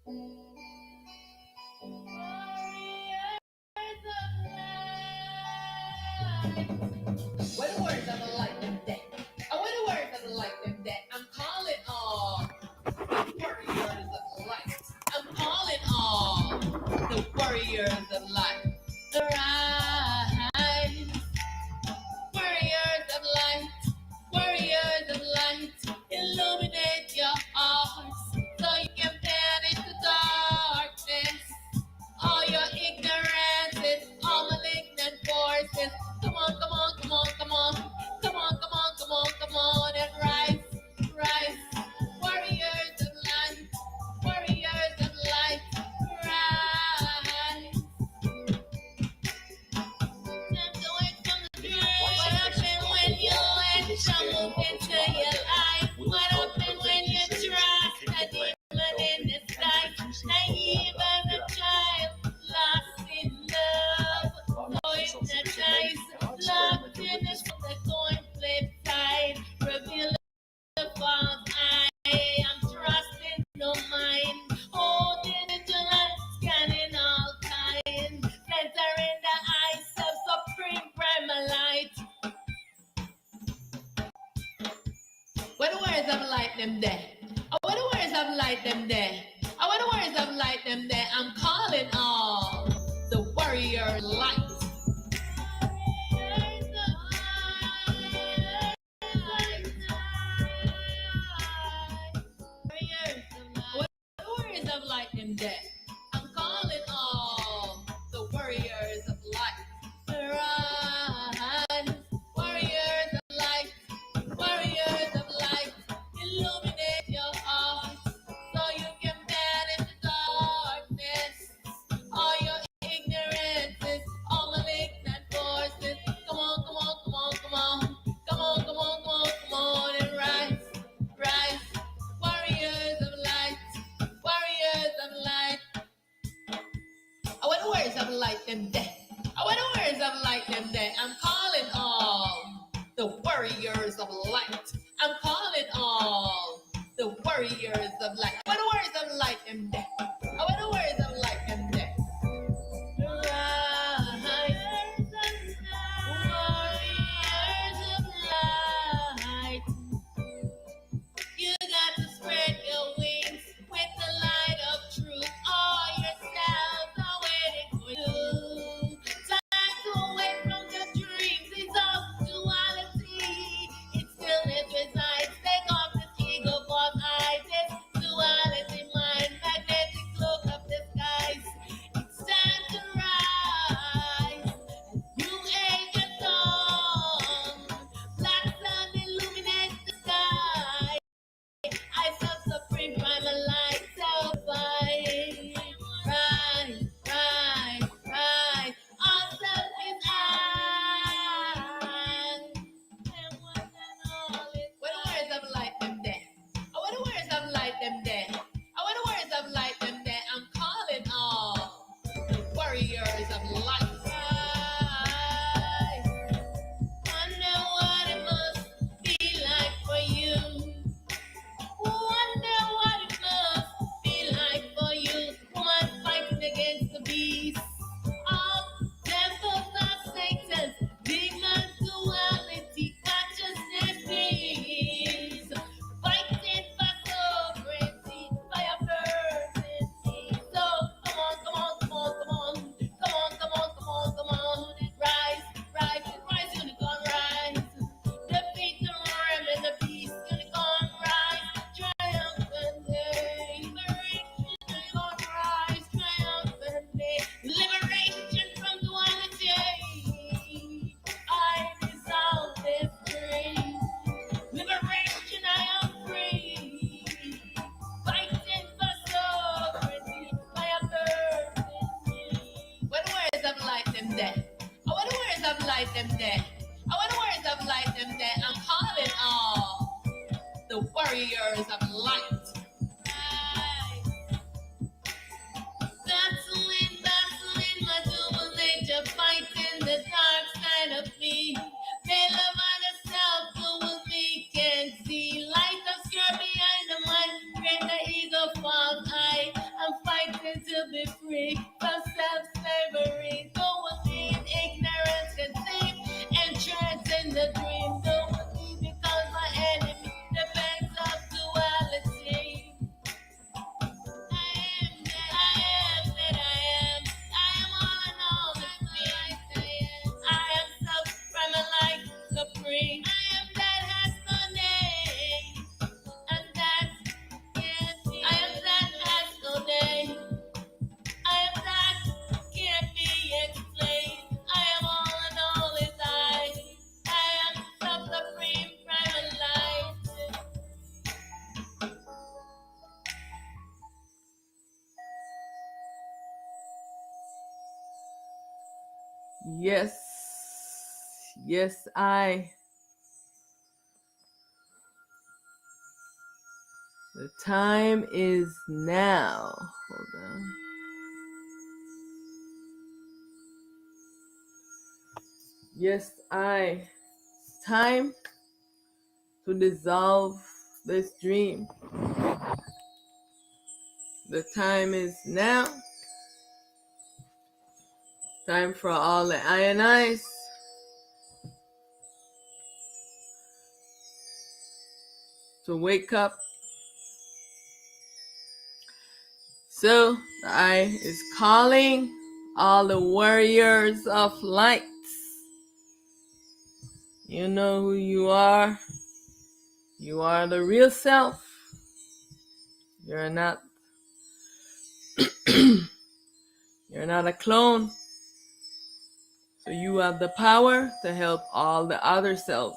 What the words of the light them dead? Oh, what the words of the light them dead? I'm calling all warriors of light. I'm calling all the warriors of light. Arise, warriors of light, warriors of light. Illuminate your hearts so you can banish the darkness. All your ignorances, all malignant forces. Come on, come on, come on, come on. Come on, come on, come on, come on, and rise, rise. Warriors of light, warriors of light, rise. Step away from the dream. What happened when you let someone into your life? What happened when you trust a demon in disguise? Naive as a child, lost in love, so hypnotized, locked in the coin flip side, reveal the false eye. I'm trusting no mind, holding it to light, scanning all time, censoring the eyes of supreme primal light. What the words of light them there? Oh, what the words of light them there? Oh, what the words of light them there? I'm calling all the warrior light. What the warriors of light them there? I'm calling all the warriors of light. Rise, warriors of light, warriors of light. Illuminate your heart so you can banish the darkness. All your ignorances, all malignant forces. Come on, come on, come on, come on. Come on, come on, come on, come on, and rise, rise. Warriors of light, warriors of light. I want the words of light them dead. I want the words of light them dead. I'm calling all the warriors of light. I'm calling all the warriors of light. I want the words of light them dead. I want the words of light them dead. Rise, warriors of light. You got to spread your wings with the light of truth. All your stars are waiting for you. Time to away from your dreams is of duality. It stillness resides. Take off this ego false eyes. This duality mind, magnetic Yes. Yes, I. The time is now. Hold on. Yes, I. It's time to dissolve this dream. The time is now. Time for all the ionize to wake up. So the I is calling all the warriors of light. You know who you are. You are the real self. You're not you're not a clone. So you have the power to help all the other selves.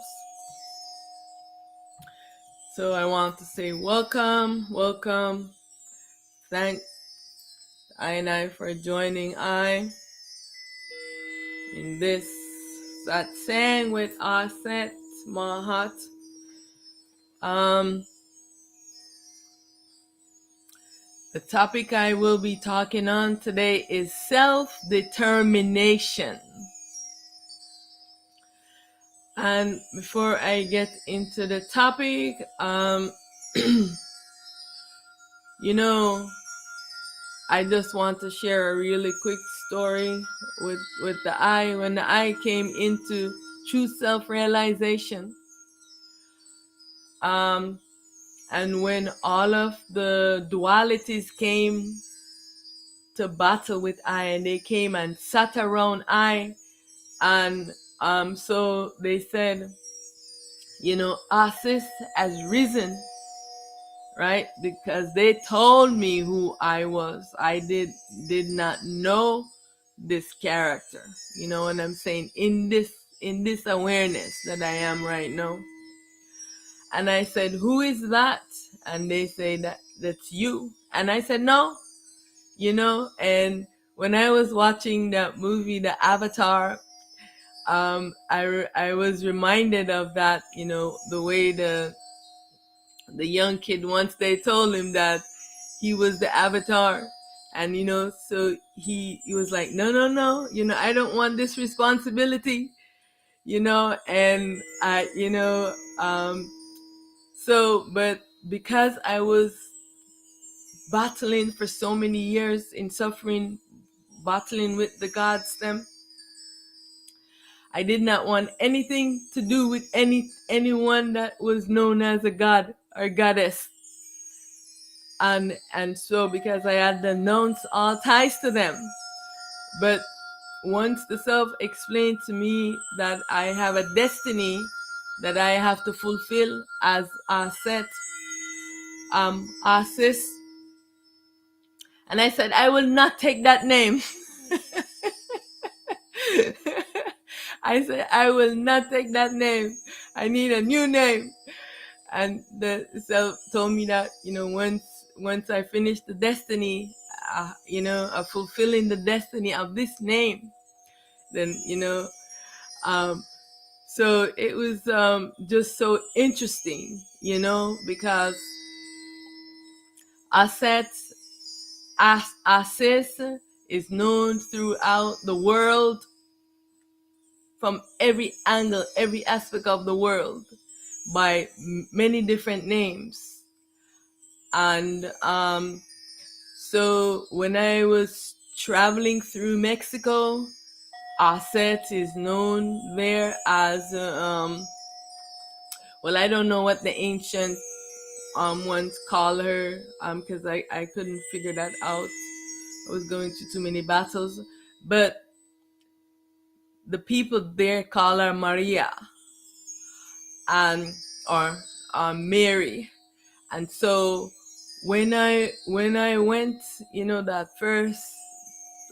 So I want to say welcome, welcome. Thank I for joining I in this satsang with Aset Mahat. Um, the topic I will be talking on today is self-determination. And before I get into the topic, you know, I just want to share a really quick story with the I. When the I came into true self-realization, and when all of the dualities came to battle with I, and they came and sat around I, and so they said, you know, Asis has risen, right? Because they told me who I was. I did not know this character. You know what I'm saying? In this awareness that I am right now. And I said, who is that? And they say that's you. And I said, no, you know. And when I was watching that movie, The Avatar, I was reminded of that, you know, the way the young kid, once they told him that he was the Avatar, and you know, so he was like, no, you know, I don't want this responsibility, you know. And I, you know, so but because I was battling for so many years in suffering, battling with the gods them, I did not want anything to do with anyone that was known as a god or goddess. And so because I had denounced all ties to them. But once the self explained to me that I have a destiny that I have to fulfill as Aset, Asis, and I said, I will not take that name. I said, I will not take that name. I need a new name. And the self told me that, you know, once I finish the destiny, you know, of fulfilling the destiny of this name, then, you know, so it was just so interesting, you know, because Aset, Asis is known throughout the world from every angle, every aspect of the world by many different names. And so when I was traveling through Mexico, Aset is known there as well, I don't know what the ancient ones call her, because I couldn't figure that out. I was going through too many battles, but the people there call her Maria, and or Mary. And so when I went, you know, that first,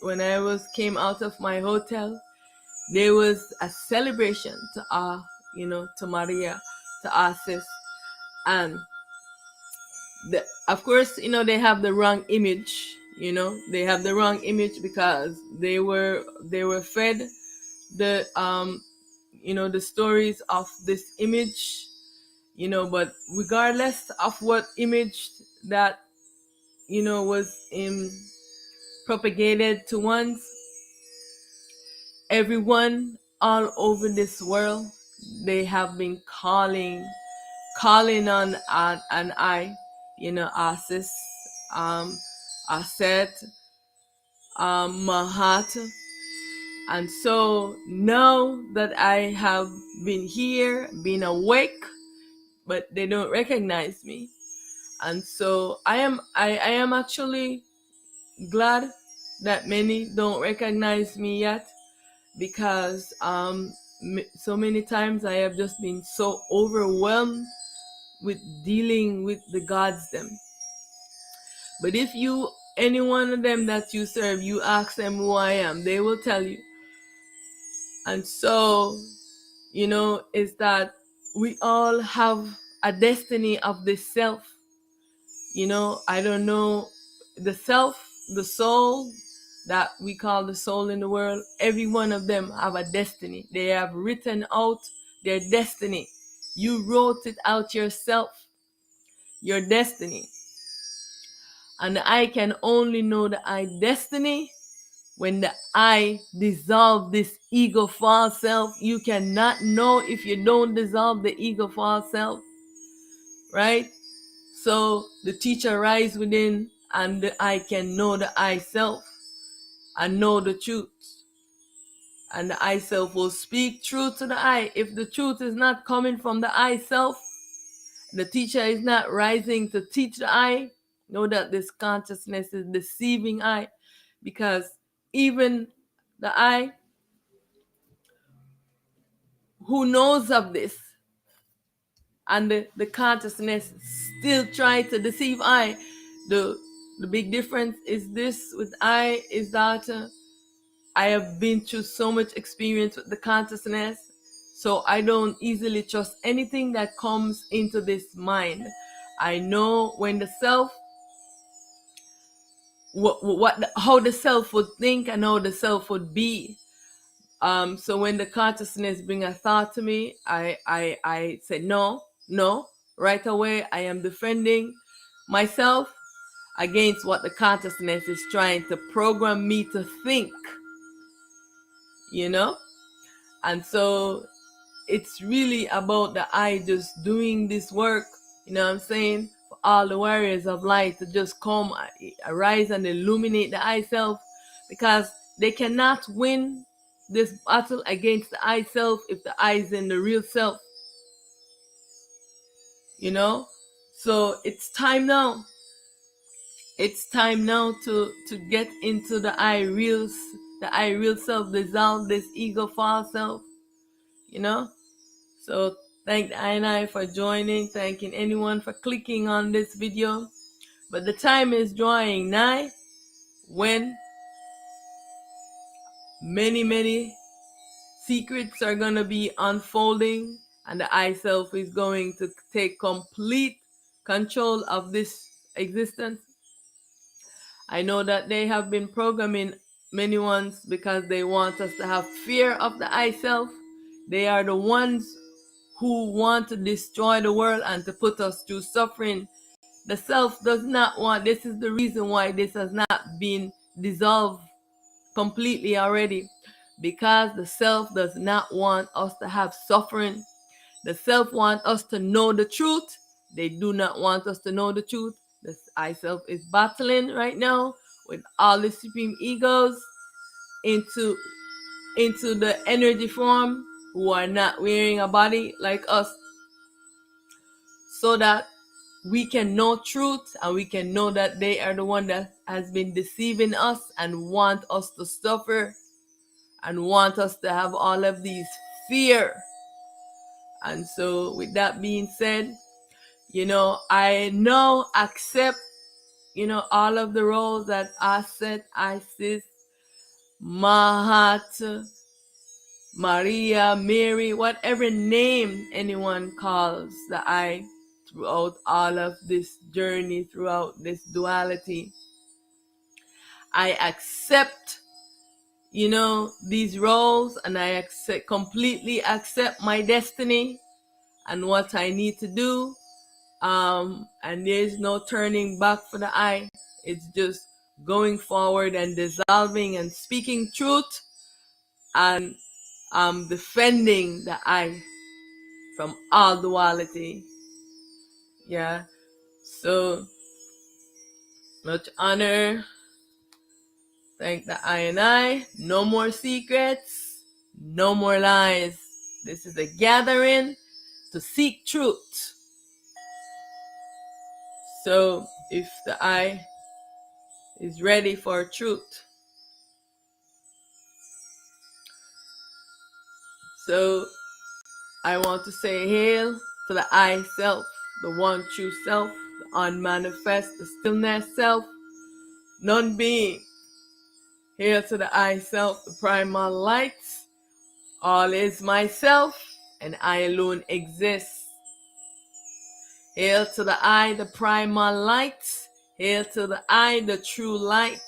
when I came out of my hotel, there was a celebration to you know, to Maria, to Asis. And of course, you know, they have the wrong image. You know, they have the wrong image because they were fed the the stories of this image, but regardless of what image that was propagated to once, everyone all over this world, they have been calling on an I, Asis, Aset, Mahat. And so now that I have been here, been awake, but they don't recognize me. And so I am actually glad that many don't recognize me yet, because so many times I have just been so overwhelmed with dealing with the gods them. But if you, any one of them that you serve, you ask them who I am, they will tell you. And so, is that we all have a destiny of this self. I don't know, the self, the soul that we call the soul in the world, every one of them have a destiny. They have written out their destiny. You wrote it out yourself, your destiny. And I can only know the I destiny when the I dissolve this ego false self. You cannot know if you don't dissolve the ego false self, right? So the teacher rise within, and the I can know the I self and know the truth. And the I self will speak truth to the I. If the truth is not coming from the I self, the teacher is not rising to teach the I, know that this consciousness is deceiving I, because even the I who knows of this, and the consciousness still trying to deceive I. The big difference is this with I is that I have been through so much experience with the consciousness, so I don't easily trust anything that comes into this mind. I know when the self, how the self would think and how the self would be. So when the consciousness bring a thought to me, I say no, right away. I am defending myself against what the consciousness is trying to program me to think, and so it's really about the I just doing this work, what I'm saying, for all the warriors of light to just come, arise and illuminate the I self, because they cannot win this battle against the I self if the I is in the real self, so it's time now. It's time now to get into the I real self, dissolve this ego false self, So thank I and I for joining, thanking anyone for clicking on this video. But the time is drawing nigh when many secrets are going to be unfolding, and the I self is going to take complete control of this existence. I know that they have been programming many ones because they want us to have fear of the I self. They are the ones who want to destroy the world and to put us through suffering. The self does not want, this is the reason why this has not been dissolved completely already, because the self does not want us to have suffering. The self wants us to know the truth. They do not want us to know the truth. The I self is battling right now with all the supreme egos into the energy form, who are not wearing a body like us, so that we can know truth, and we can know that they are the one that has been deceiving us and want us to suffer and want us to have all of these fear. And so with that being said, I now accept, all of the roles that Aset, Isis, Mahat, Maria, Mary, whatever name anyone calls the I, throughout all of this journey, throughout this duality. I accept, these roles, and I completely accept my destiny and what I need to do. And there's no turning back for the I. It's just going forward and dissolving and speaking truth and defending the I from all duality. Yeah. So much honor. Thank the I and I. No more secrets. No more lies. This is a gathering to seek truth. So if the I is ready for truth, so I want to say hail to the I self, the one true self, the unmanifest, the stillness self, none being. Hail to the I self, the primal lights. All is myself, and I alone exist. Hail to the I, the primal lights. Hail to the I, the true light.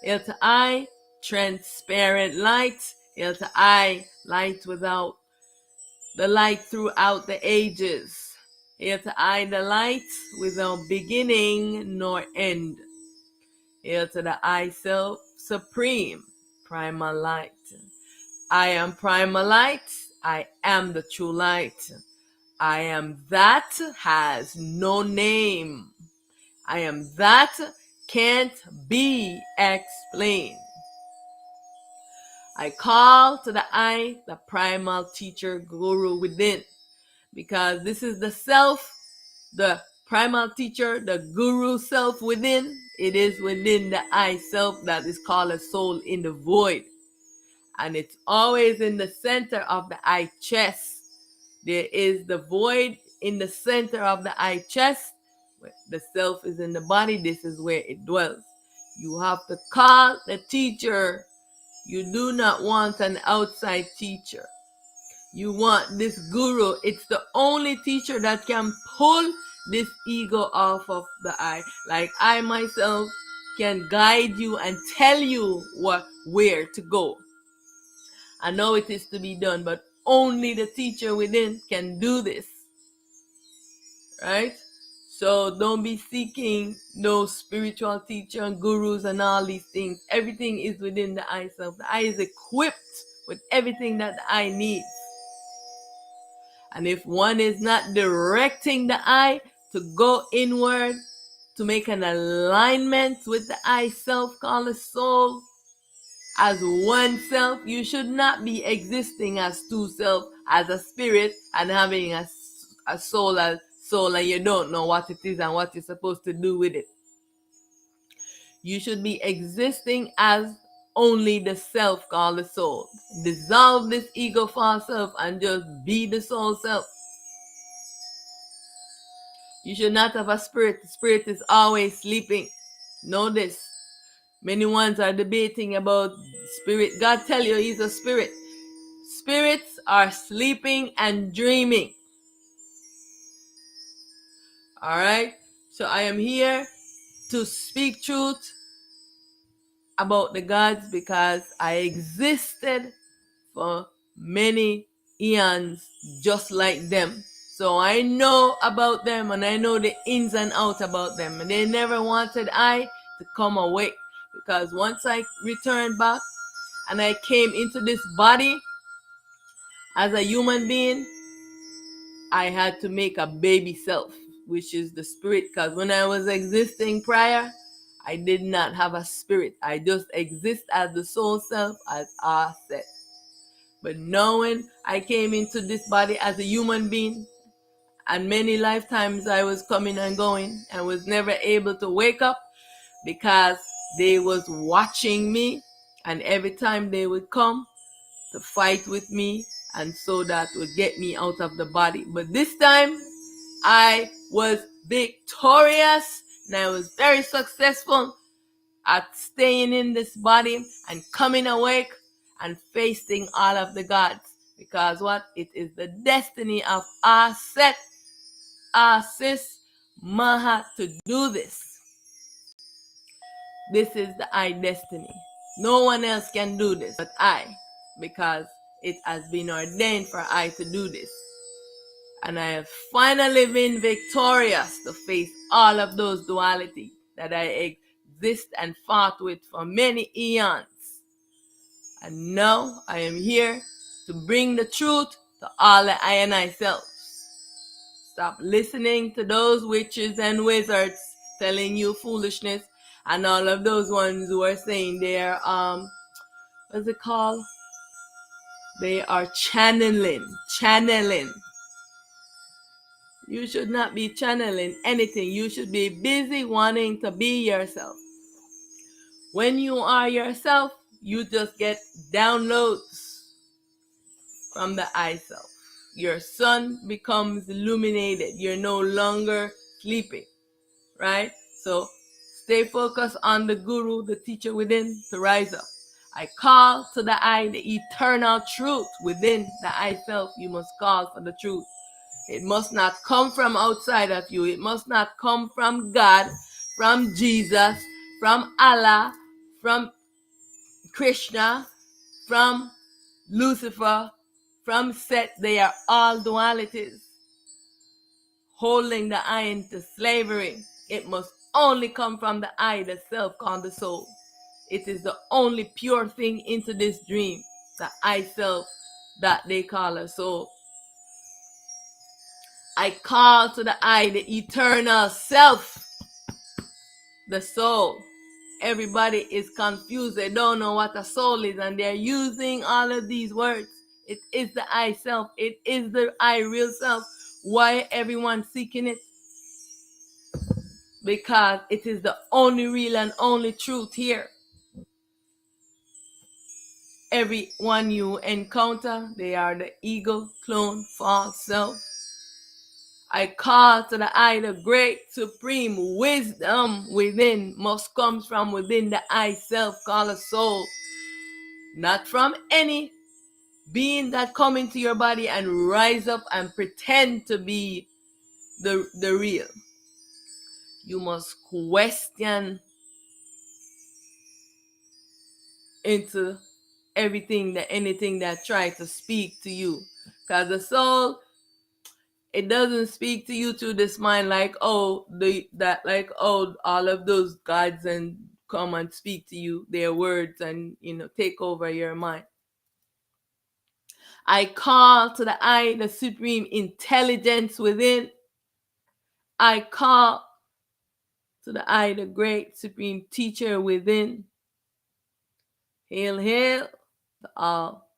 Hail to I, transparent light. Hail to I, light without the light throughout the ages. Hail to I, the light without beginning nor end. Hail to the I self, supreme, primal light. I am primal light. I am the true light. I am that has no name. I am that can't be explained. I call to the I, the primal teacher guru within, because this is the self, the primal teacher, the guru self within. It is within the I self that is called a soul in the void. And it's always in the center of the I chest. There is the void in the center of the I chest. The self is in the body. This is where it dwells. You have to call the teacher. You do not want an outside teacher. You want this guru. It's the only teacher that can pull this ego off of the I. Like I myself can guide you and tell you where to go. I know it is to be done, but only the teacher within can do this. Right? So don't be seeking no spiritual teacher and gurus and all these things. Everything is within the I self. The I is equipped with everything that the I needs. And if one is not directing the I to go inward, to make an alignment with the I self called the soul, as one self, you should not be existing as two self, as a spirit, and having a soul as soul, and you don't know what it is and what you're supposed to do with it. You should be existing as only the self called the soul. Dissolve this ego false self and just be the soul self. You should not have a spirit. The spirit is always sleeping. Know this. Many ones are debating about spirit. God tell you he's a spirit. Spirits are sleeping and dreaming. All right. So I am here to speak truth about the gods because I existed for many eons just like them. So I know about them and I know the ins and outs about them. And they never wanted I to come awake, because once I returned back and I came into this body as a human being, I had to make a baby self, which is the spirit. Because when I was existing prior, I did not have a spirit. I just exist as the soul self, as I said. But knowing I came into this body as a human being, and many lifetimes I was coming and going and was never able to wake up because they was watching me, and every time they would come to fight with me, and so that would get me out of the body. But this time I was victorious and I was very successful at staying in this body and coming awake and facing all of the gods. Because what? It is the destiny of Aset, Asis, Maha to do this. This is the I destiny. No one else can do this but I, because it has been ordained for I to do this. And I have finally been victorious to face all of those dualities that I exist and fought with for many eons. And now I am here to bring the truth to all the I and I selves. Stop listening to those witches and wizards telling you foolishness, and all of those ones who are saying they're what's it called? They are channeling. You should not be channeling anything. You should be busy wanting to be yourself. When you are yourself, you just get downloads from the I self. Your sun becomes illuminated. You're no longer sleeping, right? So stay focused on the guru, the teacher within, to rise up. I call to the I, the eternal truth within the I self. You must call for the truth. It must not come from outside of you. It must not come from God, from Jesus, from Allah, from Krishna, from Lucifer, from Set. They are all dualities, holding the I into slavery. It must only come from the I, the self called the soul. It is the only pure thing into this dream, the I self that they call a soul. I call to the I, the eternal self, the soul. Everybody is confused. They don't know what a soul is, and they're using all of these words. It is the I self. It is the I real self. Why everyone seeking it? Because it is the only real and only truth here. Everyone you encounter, they are the ego, clone, false self. I call to the I, the great supreme wisdom within must come from within the I self called a soul. Not from any being that come into your body and rise up and pretend to be the real. You must question into anything that tries to speak to you. Because the soul, it doesn't speak to you through this mind like, all of those gods and come and speak to you, their words, and take over your mind. I call to the I, the supreme intelligence within. I call to the I, the great supreme teacher within. Hail, hail to all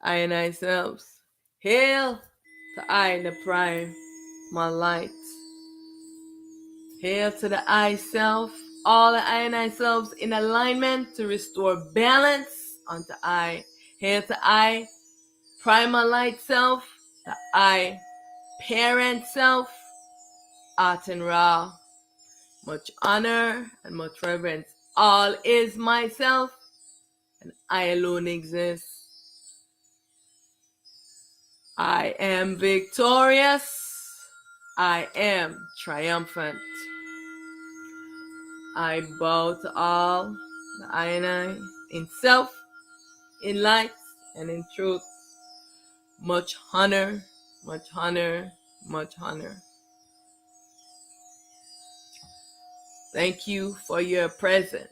I and I selves. Hail to I, the prime, my light. Hail to the I self, all the I and I selves in alignment to restore balance unto I. Hail to I, primal light self, the I, parent self, art and raw. Much honor and much reverence. All is myself, and I alone exist. I am victorious. I am triumphant. I bow to all the I and I in self, in light, and in truth. Much honor, much honor, much honor. Thank you for your presence.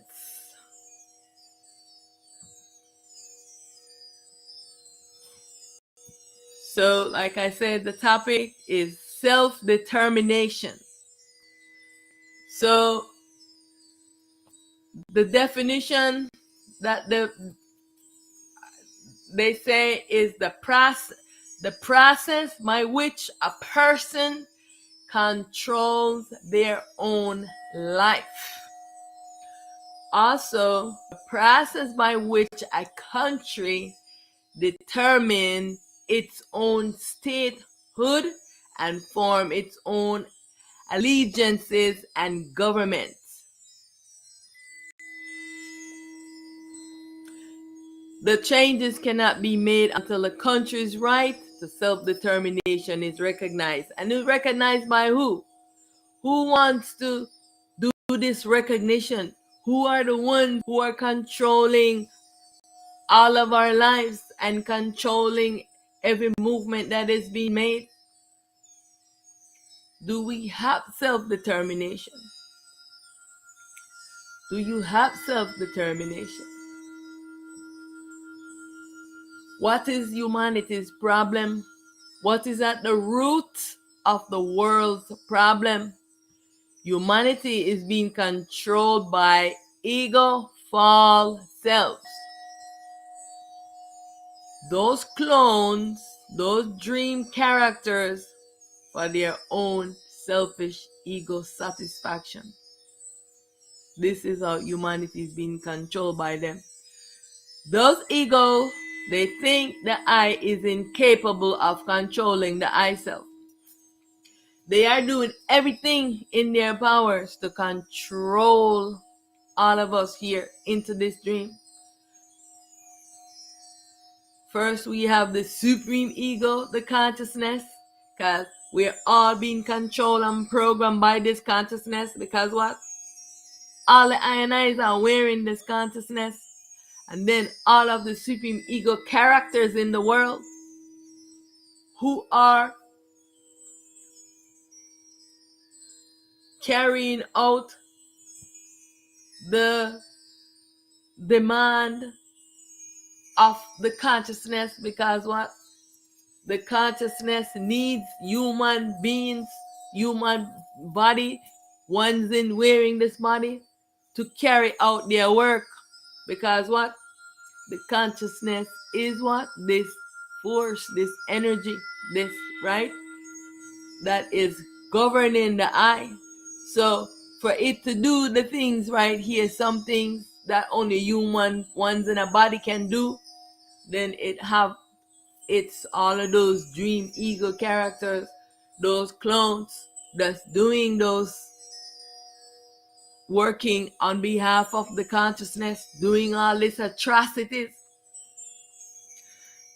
So, like I said, the topic is self-determination. So, the definition that they say is the process by which a person controls their own life. Also, the process by which a country determines its own statehood and form its own allegiances and governments. The changes cannot be made until the country's right to self-determination is recognized. And is recognized by who? Who wants to do this recognition? who are the ones who are controlling all of our lives and controlling every movement that is being made? Do we have self-determination? Do you have self-determination? What is humanity's problem? What is at the root of the world's problem? Humanity is being controlled by ego, false selves. Those clones, those dream characters for their own selfish ego satisfaction. This is how humanity is being controlled by them. Those egos, they think the I is incapable of controlling the I self. They are doing everything in their powers to control all of us here into this dream. First, we have the supreme ego, the consciousness, because we're all being controlled and programmed by this consciousness. Because what? All the I and I's are wearing this consciousness. And then all of the supreme ego characters in the world who are carrying out the demand of the consciousness, because what? The consciousness needs human beings, human body, ones in wearing this body to carry out their work. Because what? The consciousness is what? This force, this energy, this, right? That is governing the I. So for it to do the things right here, some things that only human ones in a body can do, then it's all of those dream ego characters, those clones that's doing those, working on behalf of the consciousness, doing all these atrocities.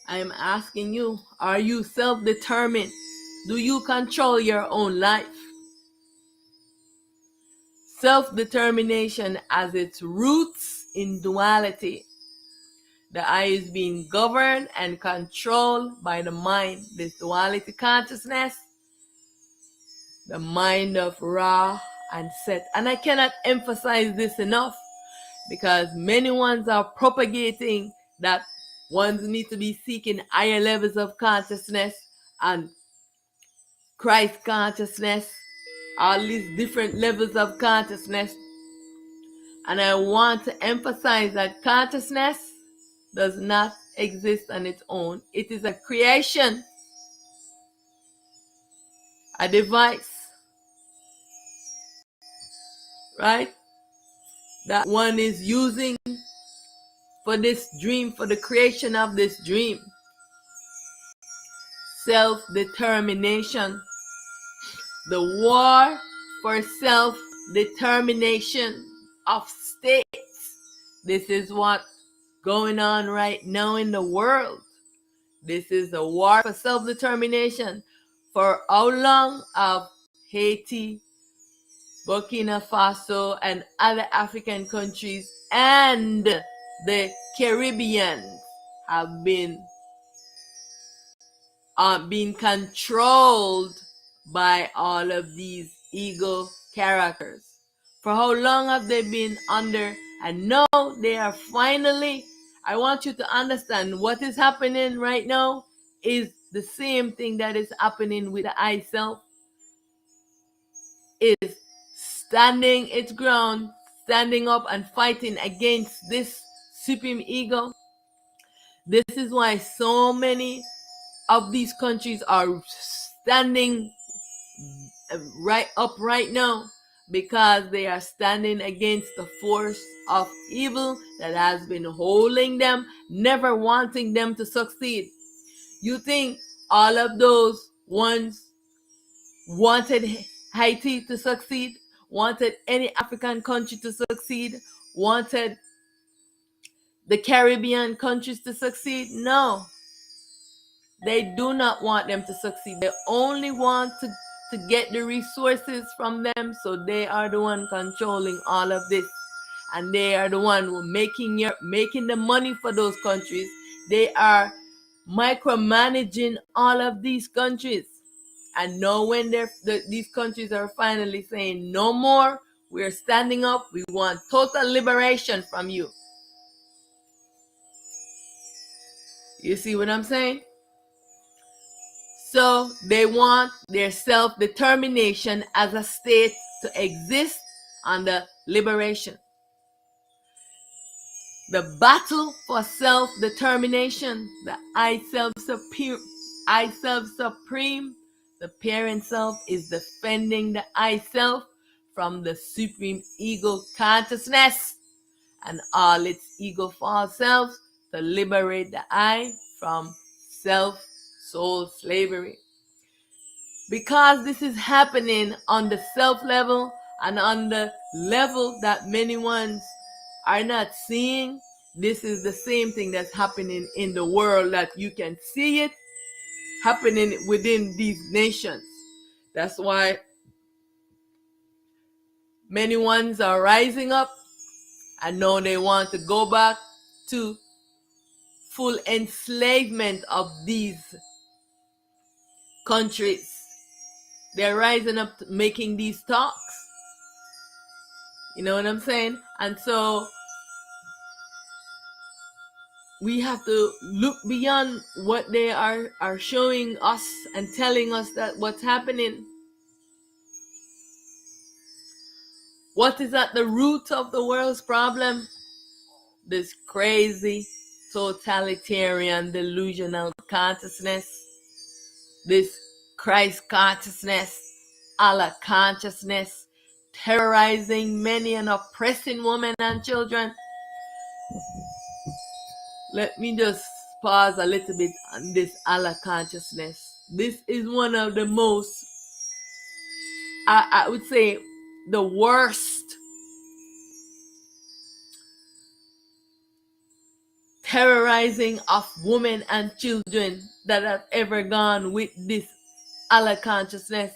I'm asking you, are you self-determined? Do you control your own life? Self-determination has its roots in duality. The I is being governed and controlled by the mind, this duality consciousness, the mind of Ra and Set. And I cannot emphasize this enough, because many ones are propagating that ones need to be seeking higher levels of consciousness and Christ consciousness, all these different levels of consciousness. And I want to emphasize that consciousness does not exist on its own. It is a creation, a device, right? That one is using for this dream, for the creation of this dream. Self-determination. The war for self-determination of states. This is what's going on right now in the world. This is a war for self-determination. For how long have Haiti, Burkina Faso, and other African countries and the Caribbean have been being controlled by all of these ego characters? For how long have they been under? And now they are finally, I want you to understand what is happening right now is the same thing that is happening with the I self. Is standing its ground, standing up and fighting against this supreme ego. This is why so many of these countries are standing right up right now, because they are standing against the force of evil that has been holding them, never wanting them to succeed. You think all of those ones wanted Haiti to succeed, wanted any African country to succeed, wanted the Caribbean countries to succeed? No. They do not want them to succeed. They only want to get the resources from them, so they are the one controlling all of this. and they are the one who making the money for those countries. They are micromanaging all of these countries. And now when these countries are finally saying no more, we're standing up, we want total liberation from you. You see what I'm saying? So they want their self-determination as a state to exist under liberation. The battle for self-determination, the I self-supreme, the parent self is defending the I self from the supreme ego consciousness and all its ego false selves to liberate the I from self-soul slavery. Because this is happening on the self level and on the level that many ones are not seeing, this is the same thing that's happening in the world, that you can see it happening within these nations. That's why many ones are rising up and now they want to go back to full enslavement of these countries. They're rising up making these talks. You know what I'm saying? And so we have to look beyond what they are showing us and telling us that what's happening. What is at the root of the world's problem? This crazy, totalitarian, delusional consciousness. This Christ consciousness, Allah consciousness, terrorizing many and oppressing women and children. Let me just pause a little bit on this Allah consciousness. This is one of the most, I would say, the worst terrorizing of women and children that have ever gone with this Allah consciousness.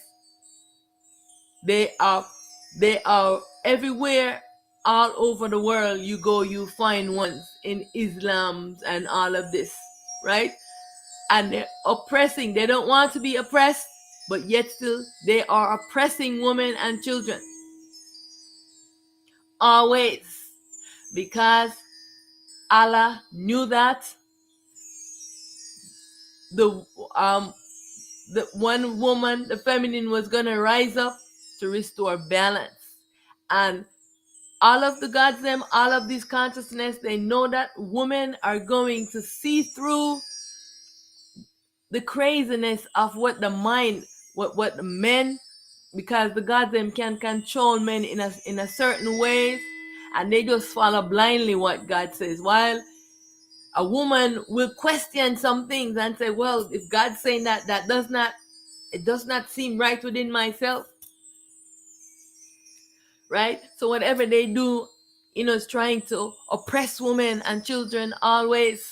They are everywhere, all over the world. You go, you find ones in Islam and all of this, right? And they're oppressing. They don't want to be oppressed, but yet still they are oppressing women and children. Always. Because Allah knew that the one woman, the feminine, was going to rise up to restore balance. And all of the gods, all of this consciousness, they know that women are going to see through the craziness of what the mind, what the men, because the gods can control men in a certain ways, and they just follow blindly what God says. While a woman will question some things and say, well, if God's saying that, it does not seem right within myself. Right? So whatever they do, is trying to oppress women and children always.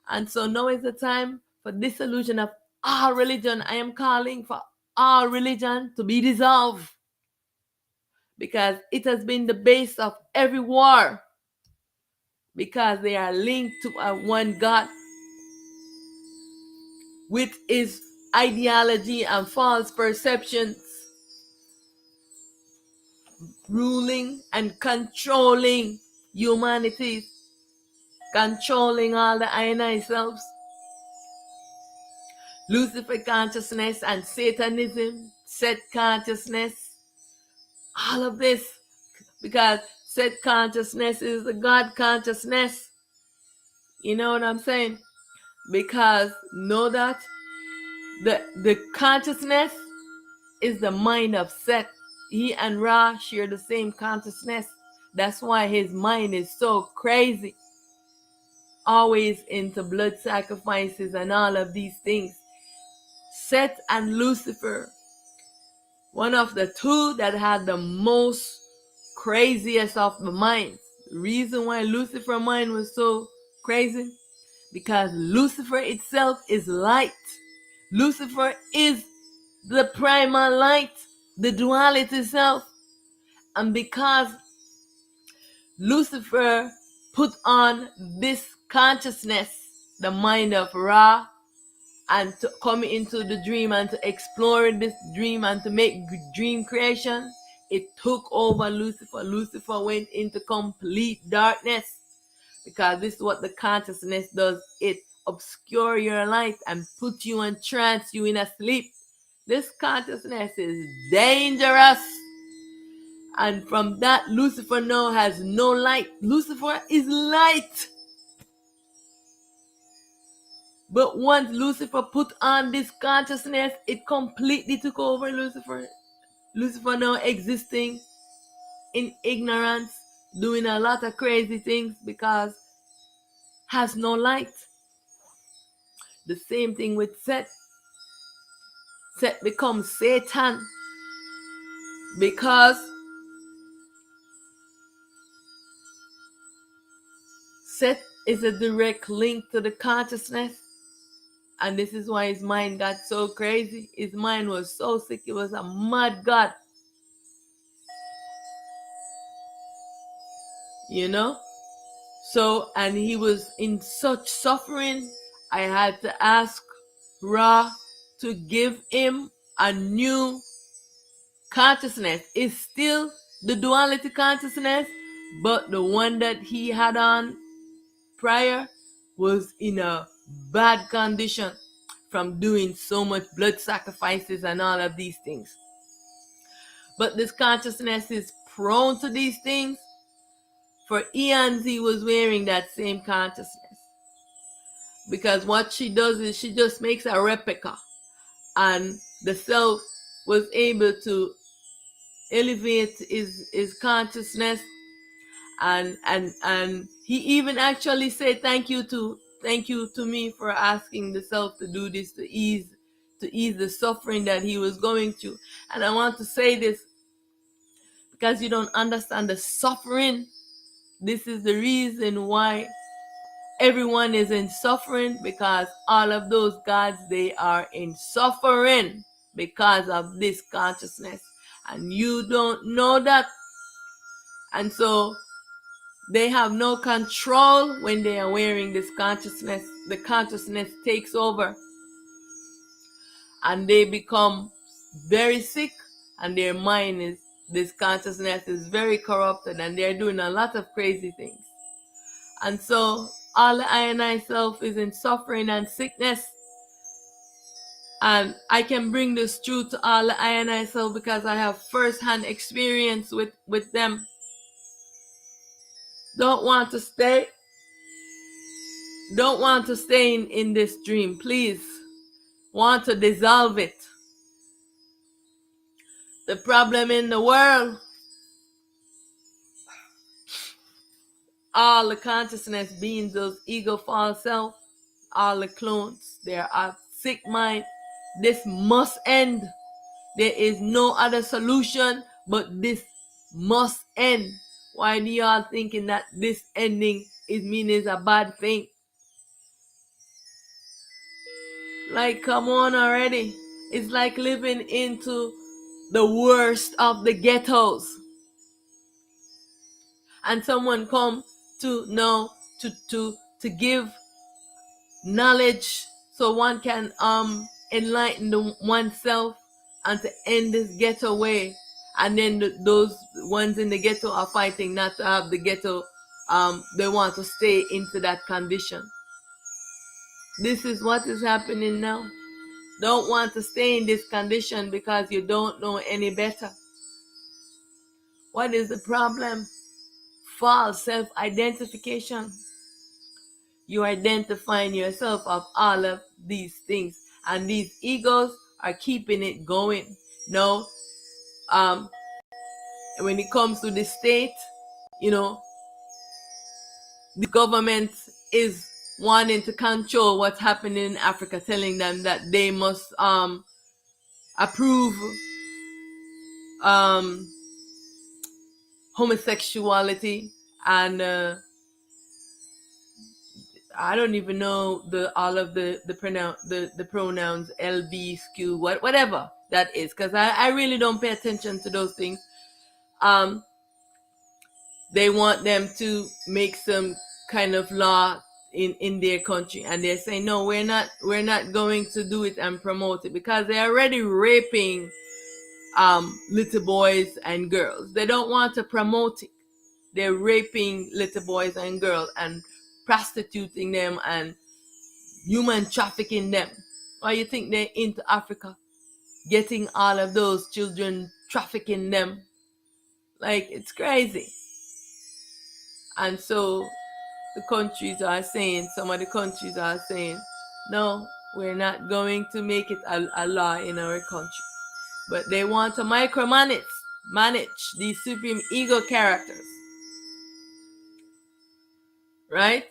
And so now is the time for dissolution of all religion. I am calling for all religion to be dissolved, because it has been the base of every war, because they are linked to a one God with his ideology and false perceptions, ruling and controlling humanity, controlling all the I and I selves. Lucifer consciousness and Satanism, Set consciousness, all of this, because Set consciousness is the God consciousness. You know what I'm saying? Because know that the consciousness is the mind of Set. He and Ra share the same consciousness. That's why his mind is so crazy. Always into blood sacrifices and all of these things. Set and Lucifer, one of the two that had the most craziest of the minds. The reason why Lucifer's mind was so crazy, because Lucifer itself is light. Lucifer is the primal light, the duality self. And because Lucifer put on this consciousness, the mind of Ra, and to come into the dream and to explore this dream and to make dream creation. It took over Lucifer. Lucifer went into complete darkness, because this is what the consciousness does. It obscure your light and put you and trance you in a sleep. This consciousness is dangerous. And from that, Lucifer now has no light. Lucifer is light. But once Lucifer put on this consciousness, it completely took over Lucifer. Lucifer now existing in ignorance, doing a lot of crazy things because has no light. The same thing with Seth. Seth becomes Satan because Seth is a direct link to the consciousness. And this is why his mind got so crazy. His mind was so sick. He was a mad god. You know? So, and he was in such suffering, I had to ask Ra to give him a new consciousness. It's still the duality consciousness, but the one that he had on prior was in a bad condition from doing so much blood sacrifices and all of these things. But this consciousness is prone to these things. For eons he was wearing that same consciousness, because what she does is she just makes a replica, and the self was able to elevate his consciousness, and he even actually said thank you to me for asking the self to do this, to ease the suffering that he was going through. And I want to say this because you don't understand the suffering. This is the reason why everyone is in suffering, because all of those gods, they are in suffering because of this consciousness, and you don't know that. And so they have no control when they are wearing this consciousness. The consciousness takes over and they become very sick, and their mind is, this consciousness is very corrupted, and they're doing a lot of crazy things. And so all the I and I self is in suffering and sickness. And I can bring this truth to all the I and I self because I have first-hand experience with them. Don't want to stay in this dream. Please want to dissolve it. The problem in the world, all the consciousness beings, those ego false self, all the clones, they are a sick mind. This must end. There is no other solution, but this must end. Why do y'all thinking that this ending is a bad thing? Like, come on already. It's like living into the worst of the ghettos. And someone come to know to give knowledge so one can enlighten oneself and to end this ghetto way. And then those ones in the ghetto are fighting not to have the ghetto. They want to stay into that condition. This is what is happening now. Don't want to stay in this condition because you don't know any better. What is the problem? False self-identification. You identifying yourself of all of these things, and these egos are keeping it going. No, when it comes to the state, the government is wanting to control what's happening in Africa, telling them that they must approve homosexuality, and I don't even know all of the pronouns LB, skew, whatever that is, because I really don't pay attention to those things. they want them to make some kind of law in their country, and they're saying no, we're not going to do it and promote it because they're already raping little boys and girls. They don't want to promote it. They're raping little boys and girls and prostituting them and human trafficking them. Why you think they're into Africa, getting all of those children, trafficking them? Like, it's crazy. And so some of the countries are saying, no, we're not going to make it a law in our country. But they want to manage these supreme ego characters. Right?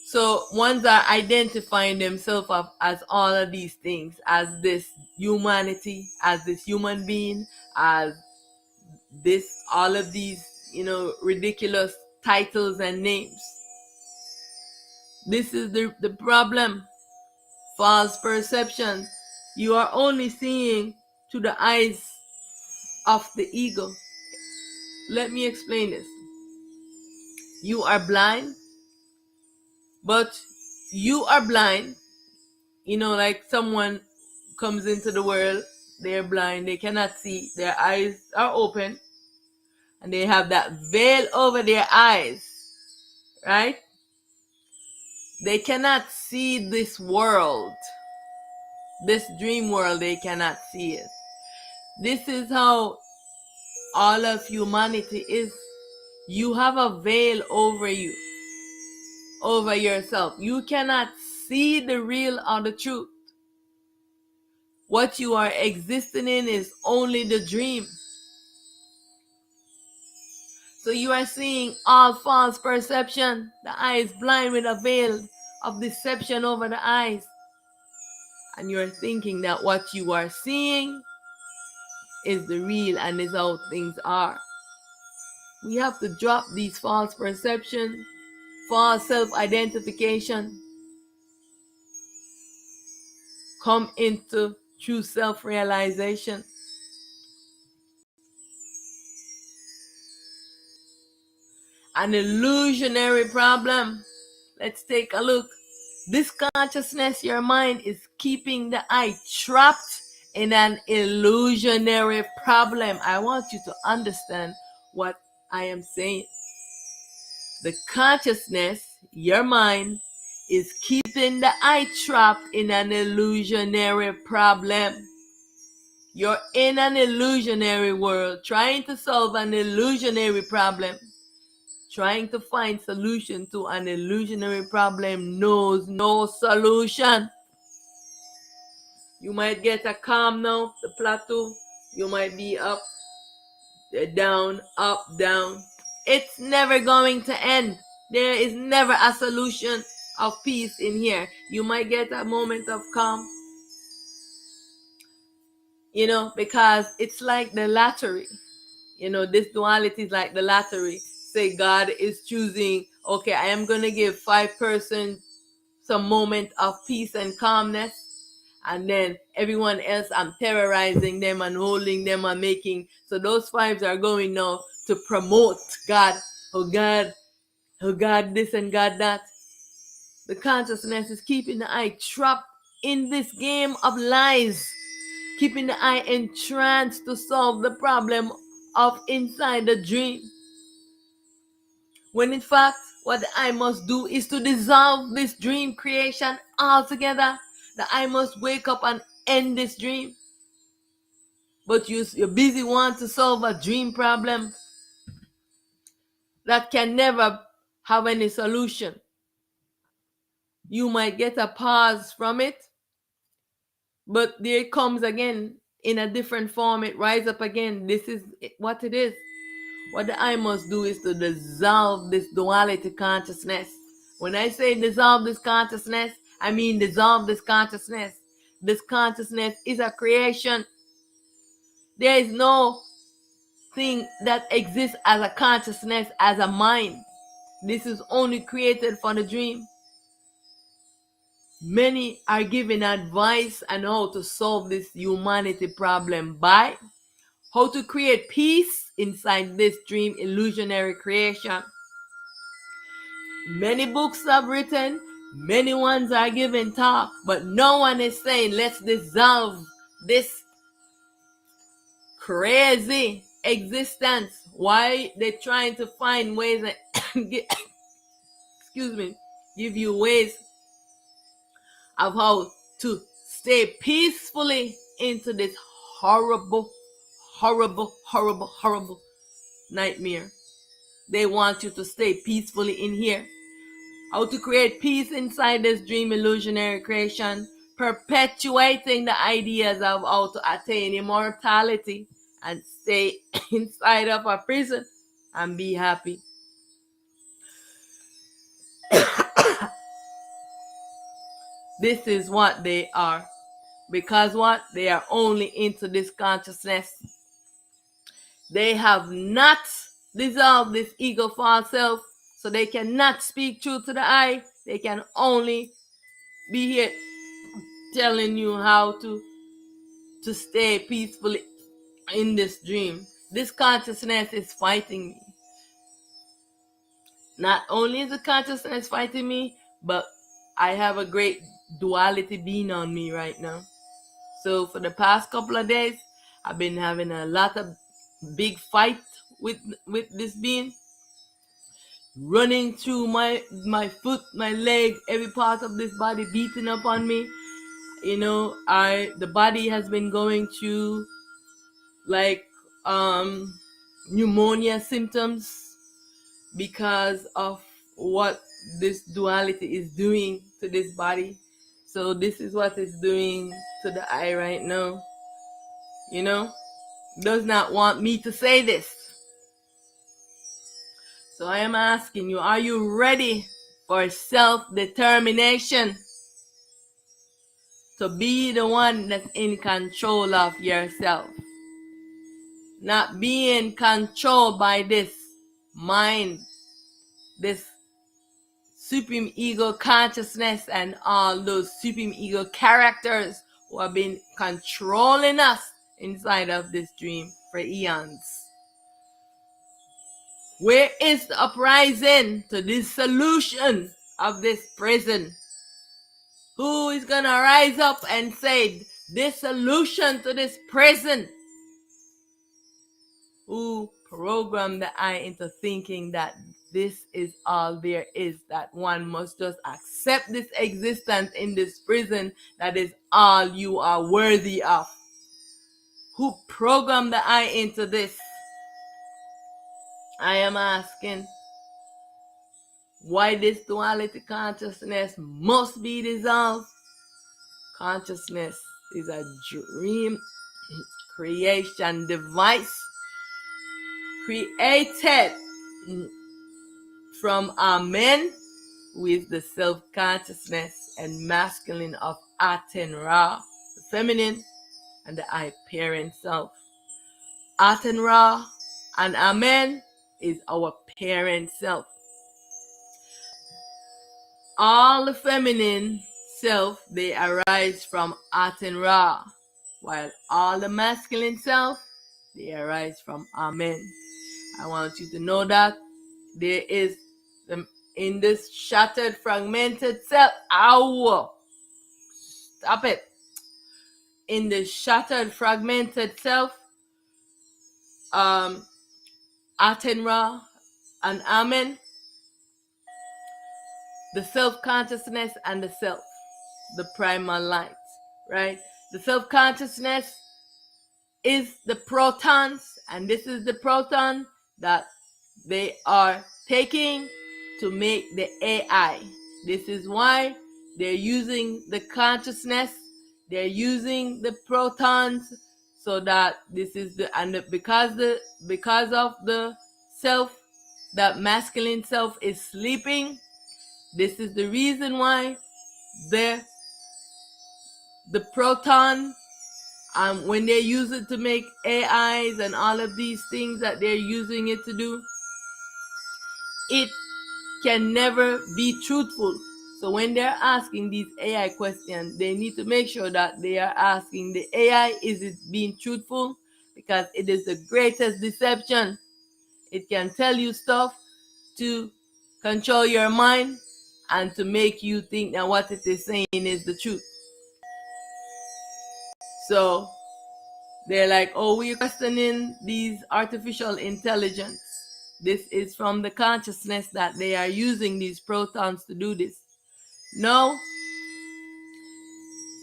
So ones are identifying themselves as all of these things, as this humanity, as this human being, as this, all of these, ridiculous titles and names. This is the problem. False perception. You are only seeing through the eyes of the ego. Let me explain this. You are blind, but you are blind. Like someone comes into the world, they're blind, they cannot see, their eyes are open, and they have that veil over their eyes, right? They cannot see this world, this dream world, they cannot see it. This is how all of humanity is. You have a veil over you, over yourself. You cannot see the real or the truth. What you are existing in is only the dream. So you are seeing all false perception. The eye is blind with a veil of deception over the eyes. And you're thinking that what you are seeing is the real and is how things are. We have to drop these false perceptions, false self-identification, come into true self-realization. An illusionary problem. Let's take a look. This consciousness, your mind, is keeping the eye trapped in an illusionary problem. I want you to understand what I am saying. The consciousness, your mind, is keeping the eye trapped in an illusionary problem. You're in an illusionary world, trying to solve an illusionary problem. Trying to find solution to an illusionary problem knows no solution. You might get a calm now, the plateau. You might be up, down, up, down. It's never going to end. There is never a solution of peace in here. You might get a moment of calm, because it's like the lottery. This duality is like the lottery. Say God is choosing, okay, I am going to give 5% some moment of peace and calmness, and then everyone else, I'm terrorizing them and holding them and making, so those 5s are going now to promote God. Oh God, this and God that. The consciousness is keeping the eye trapped in this game of lies, keeping the eye entranced to solve the problem of inside the dream. When in fact, what the eye must do is to dissolve this dream creation altogether. The eye must wake up and end this dream. But you're busy wanting to solve a dream problem that can never have any solution. You might get a pause from it, but there it comes again in a different form. It rises up again. This is what it is. What the eye must do is to dissolve this duality consciousness. When I say dissolve this consciousness, I mean dissolve this consciousness. This consciousness is a creation. There is no thing that exists as a consciousness, as a mind. This is only created for the dream. Many are given advice on how to solve this humanity problem by how to create peace inside this dream illusionary creation. Many books have written, many ones are given talk, but no one is saying let's dissolve this crazy existence. Why they trying to find ways that give you ways of how to stay peacefully into this horrible, horrible, horrible, horrible nightmare. They want you to stay peacefully in here. How to create peace inside this dream illusionary creation, perpetuating the ideas of how to attain immortality and stay inside of a prison and be happy. This is what they are. Because what? They are only into this consciousness. They have not dissolved this ego false self, so they cannot speak truth to the eye. They can only be here telling you how to stay peacefully in this dream. This consciousness is fighting me. Not only is the consciousness fighting me, but I have a great duality being on me right now. So for the past couple of days, I've been having a lot of big fight with this being, running through my foot, my leg, every part of this body beating up on me. You know, the body has been going through like pneumonia symptoms because of what this duality is doing to this body. So this is what it's doing to the eye right now. You know, does not want me to say this. So I am asking you, are you ready for self-determination? To be the one that's in control of yourself. Not being controlled by this mind, this supreme ego consciousness, and all those supreme ego characters who have been controlling us inside of this dream for eons. Where is the uprising to this solution of this prison? Who is gonna rise up and say this solution to this prison? Who programmed the eye into thinking that this is all there is, that one must just accept this existence in this prison, that is all you are worthy of? Who programmed the eye into this? I am asking, why this duality consciousness must be dissolved? Consciousness is a dream creation device created from Amen, who is the self-consciousness and masculine of Aten Ra, the feminine, and the I parent self. Aten Ra and Amen is our parent self. All the feminine self, they arise from Aten Ra, while all the masculine self, they arise from Amen. I want you to know that there is in this shattered, fragmented self. Ow! Stop it. In the shattered, fragmented self, Aten Ra and Amen, the self-consciousness and the self, the primal light, right? The self-consciousness is the protons, and this is the proton that they are taking to make the AI. This is why they're using the consciousness, they're using the protons, so that this is because of the self, that masculine self is sleeping. This is the reason why the proton, when they use it to make AIs and all of these things that they're using it to do, it can never be truthful. So when they're asking these AI questions, they need to make sure that they are asking the AI, is it being truthful? because it is the greatest deception. It can tell you stuff to control your mind and to make you think that what it is saying is the truth. So they're like, oh, we're questioning these artificial intelligence. This is from the consciousness that they are using these protons to do this. No,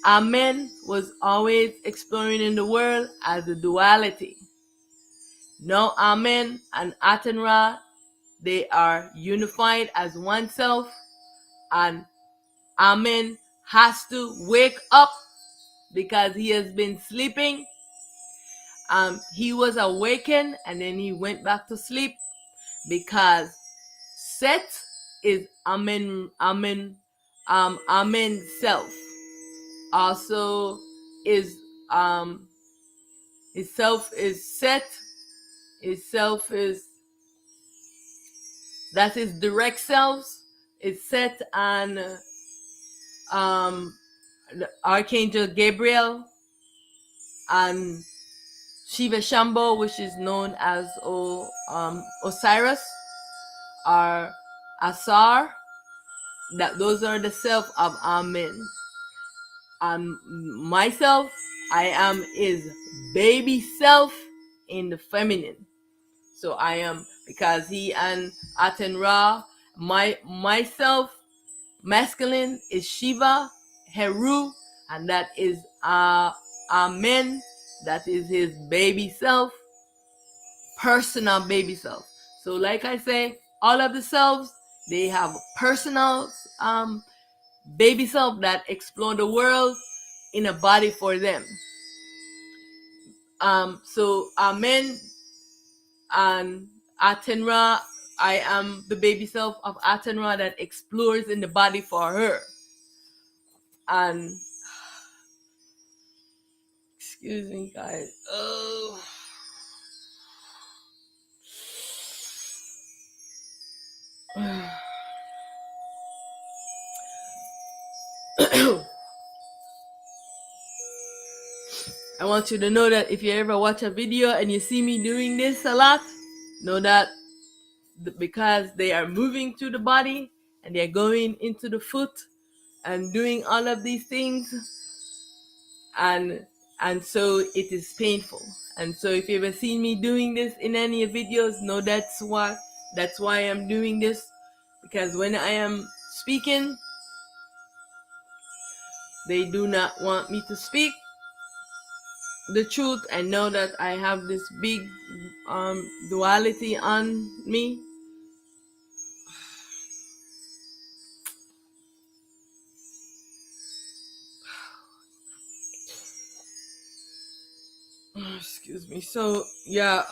Amen was always exploring in the world as a duality. No, Amen and Aten-Ra, they are unified as oneself, and Amen has to wake up because he has been sleeping. He was awakened and then he went back to sleep because Set is Amen self. Also is his self is Set. His self is, that's his direct selves. It's Set and the Archangel Gabriel and Shiva Shambho, which is known as Osiris, or Asar. That those are the self of Amen. Myself, I am his baby self in the feminine. So I am, because he and Aten-Ra, myself, masculine is Shiva, Heru, and that is Amen. That is his baby self, personal baby self. So like I say, all of the selves, they have personal baby self that explore the world in a body for them. So Amen and Aten-Ra, I am the baby self of Aten-Ra that explores in the body for her. And excuse me, guys. Oh. I want you to know that if you ever watch a video and you see me doing this a lot, know that because they are moving through the body and they're going into the foot and doing all of these things, and so it is painful. And so if you ever seen me doing this in any videos, know that's why I'm doing this, because when I am speaking, they do not want me to speak the truth and know that I have this big duality on me. Excuse me. So yeah,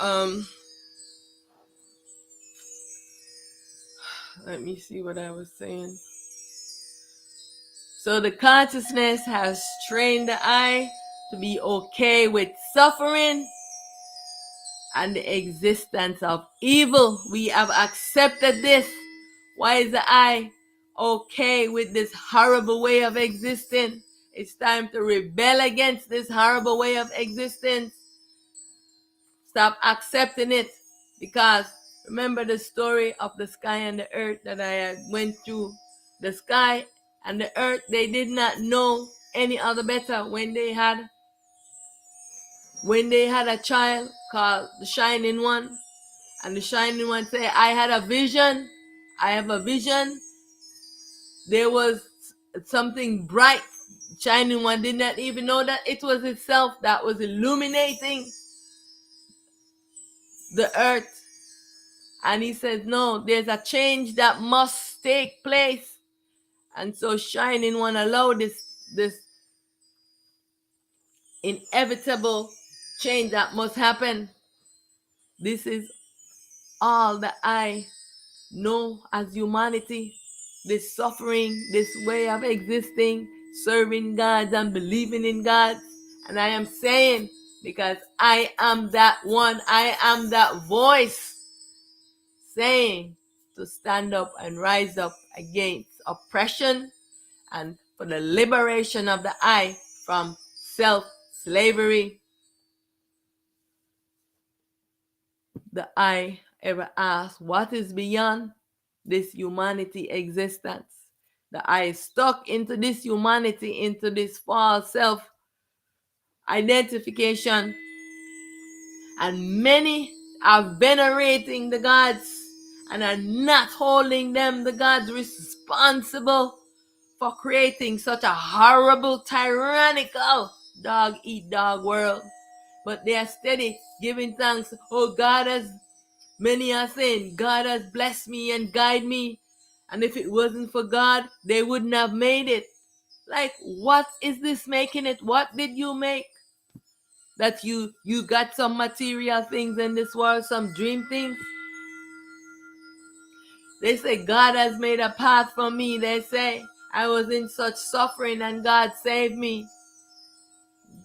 let me see what I was saying. So the consciousness has trained the I to be okay with suffering and the existence of evil. We have accepted this. Why is the I okay with this horrible way of existing? It's time to rebel against this horrible way of existence. Stop accepting it, because remember the story of the sky and the earth that I went through. The sky and the earth, they did not know any other better when they had a child called the Shining One, and the Shining One said, I had a vision. I have a vision. There was something bright. Shining One did not even know that it was itself that was illuminating the earth. And he says, no, there's a change that must take place. And so Shining One allowed this inevitable change that must happen. This is all that I know as humanity. This suffering, this way of existing, serving God and believing in God. And I am saying, because I am that one, I am that voice saying to stand up and rise up against oppression and for the liberation of the I from self-slavery. the I ever ask what is beyond this humanity existence? The I is stuck into this humanity, into this false self identification, and many are venerating the gods and are not holding them, the gods, responsible for creating such a horrible, tyrannical dog eat dog world. But they are steady giving thanks. Oh, God has, many are saying, God has blessed me and guided me. And if it wasn't for God, they wouldn't have made it. Like, what is this making it? What did you make? That you got some material things in this world, some dream things. They say God has made a path for me. They say I was in such suffering and God saved me.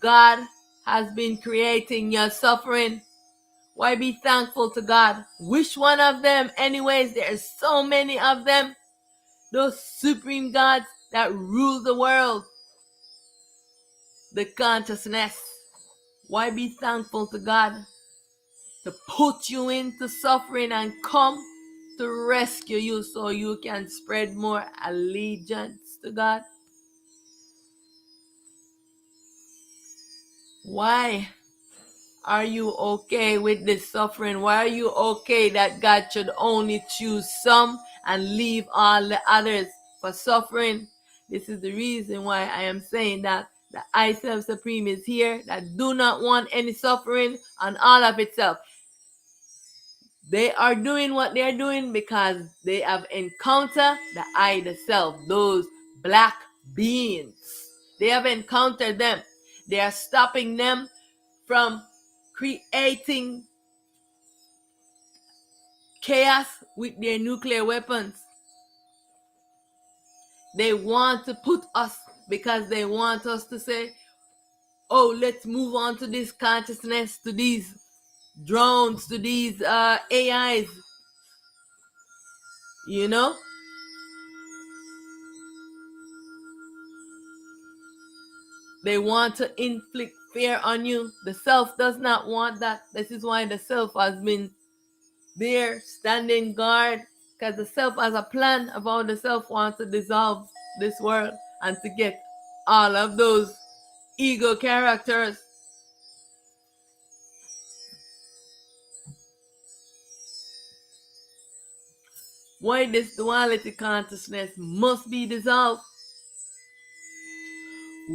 God has been creating your suffering. Why be thankful to God? Which one of them? Anyways, there's so many of them. Those supreme gods that rule the world. The consciousness. Why be thankful to God? To put you into suffering and come to rescue you so you can spread more allegiance to God. Why are you okay with this suffering? Why are you okay that God should only choose some and leave all the others for suffering? This is the reason why I am saying that the I Self Supreme is here, that do not want any suffering on all of itself. They are doing what they are doing because they have encountered the I, the self, those black beings. They have encountered them. They are stopping them from creating chaos with their nuclear weapons. They want to put us, because they want us to say, oh, let's move on to this consciousness, to these drones, to these AIs. You know? They want to inflict fear on you. The self does not want that. This is why the self has been there standing guard, because the self has a plan of how the self wants to dissolve this world and to get all of those ego characters. Why this duality consciousness must be dissolved?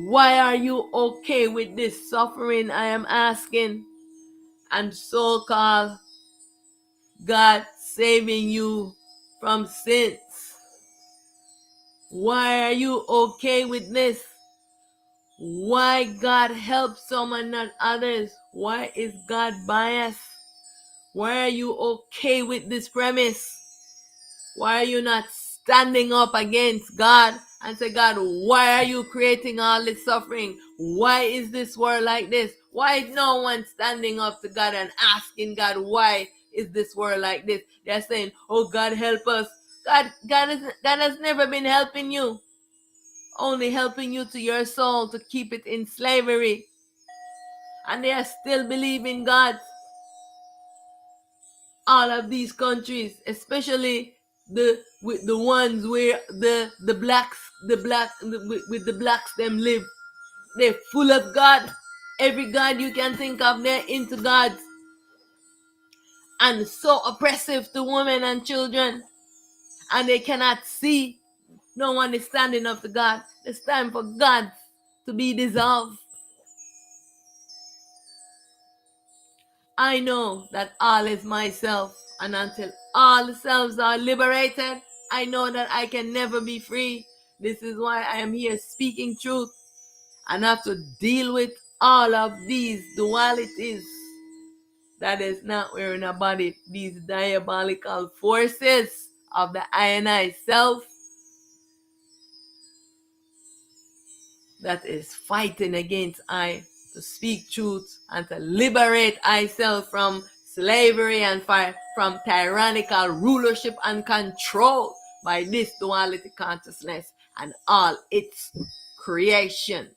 Why are you okay with this suffering, I am asking? And so-called God saving you from sins. Why are you okay with this? Why God helps some and not others? Why is God biased? Why are you okay with this premise? Why are you not standing up against God and say, God, why are you creating all this suffering? Why is this world like this? Why is no one standing up to God and asking God, why is this world like this? They're saying, oh, God, help us. God has never been helping you. Only helping you to your soul to keep it in slavery. And they are still believing God. All of these countries, especially with the ones where the blacks, with the blacks them live, they're full of God. Every God you can think of, they're into God. And so oppressive to women and children. And they cannot see. No one is standing up to God. It's time for God to be dissolved. I know that all is myself, and until all selves are liberated, I know that I can never be free. This is why I am here speaking truth and have to deal with all of these dualities that is not wearing a body, these diabolical forces of the I and I self that is fighting against I to speak truth and to liberate ourselves from slavery and from tyrannical rulership and control by this duality consciousness and all its creation.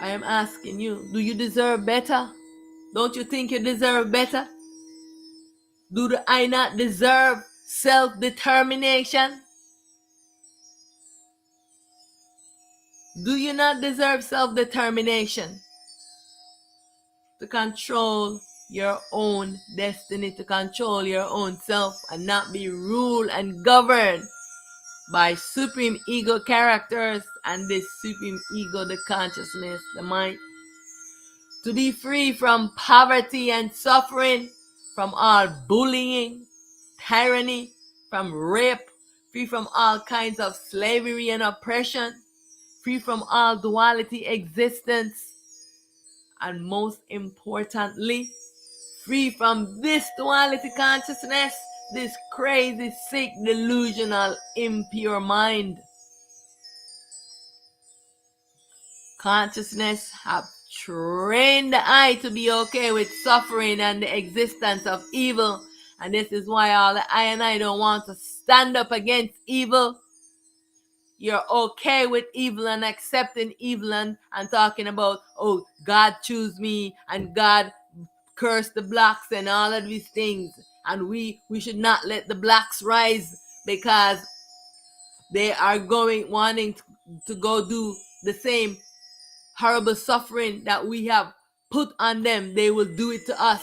I am asking you, do you deserve better? Don't you think you deserve better? Do I not deserve self-determination? Do you not deserve self-determination to control your own destiny, to control your own self, and not be ruled and governed by supreme ego characters and this supreme ego, the consciousness, the mind? To be free from poverty and suffering, from all bullying, tyranny, from rape, free from all kinds of slavery and oppression, free from all duality existence, and most importantly, free from this duality consciousness, this crazy, sick, delusional, impure mind. Consciousness have trained the I to be okay with suffering and the existence of evil. And this is why all the I and I don't want to stand up against evil. You're okay with evil and accepting evil and talking about, oh, God choose me and God curse the blacks and all of these things. And we should not let the blacks rise because they are wanting to go do the same horrible suffering that we have put on them. They will do it to us.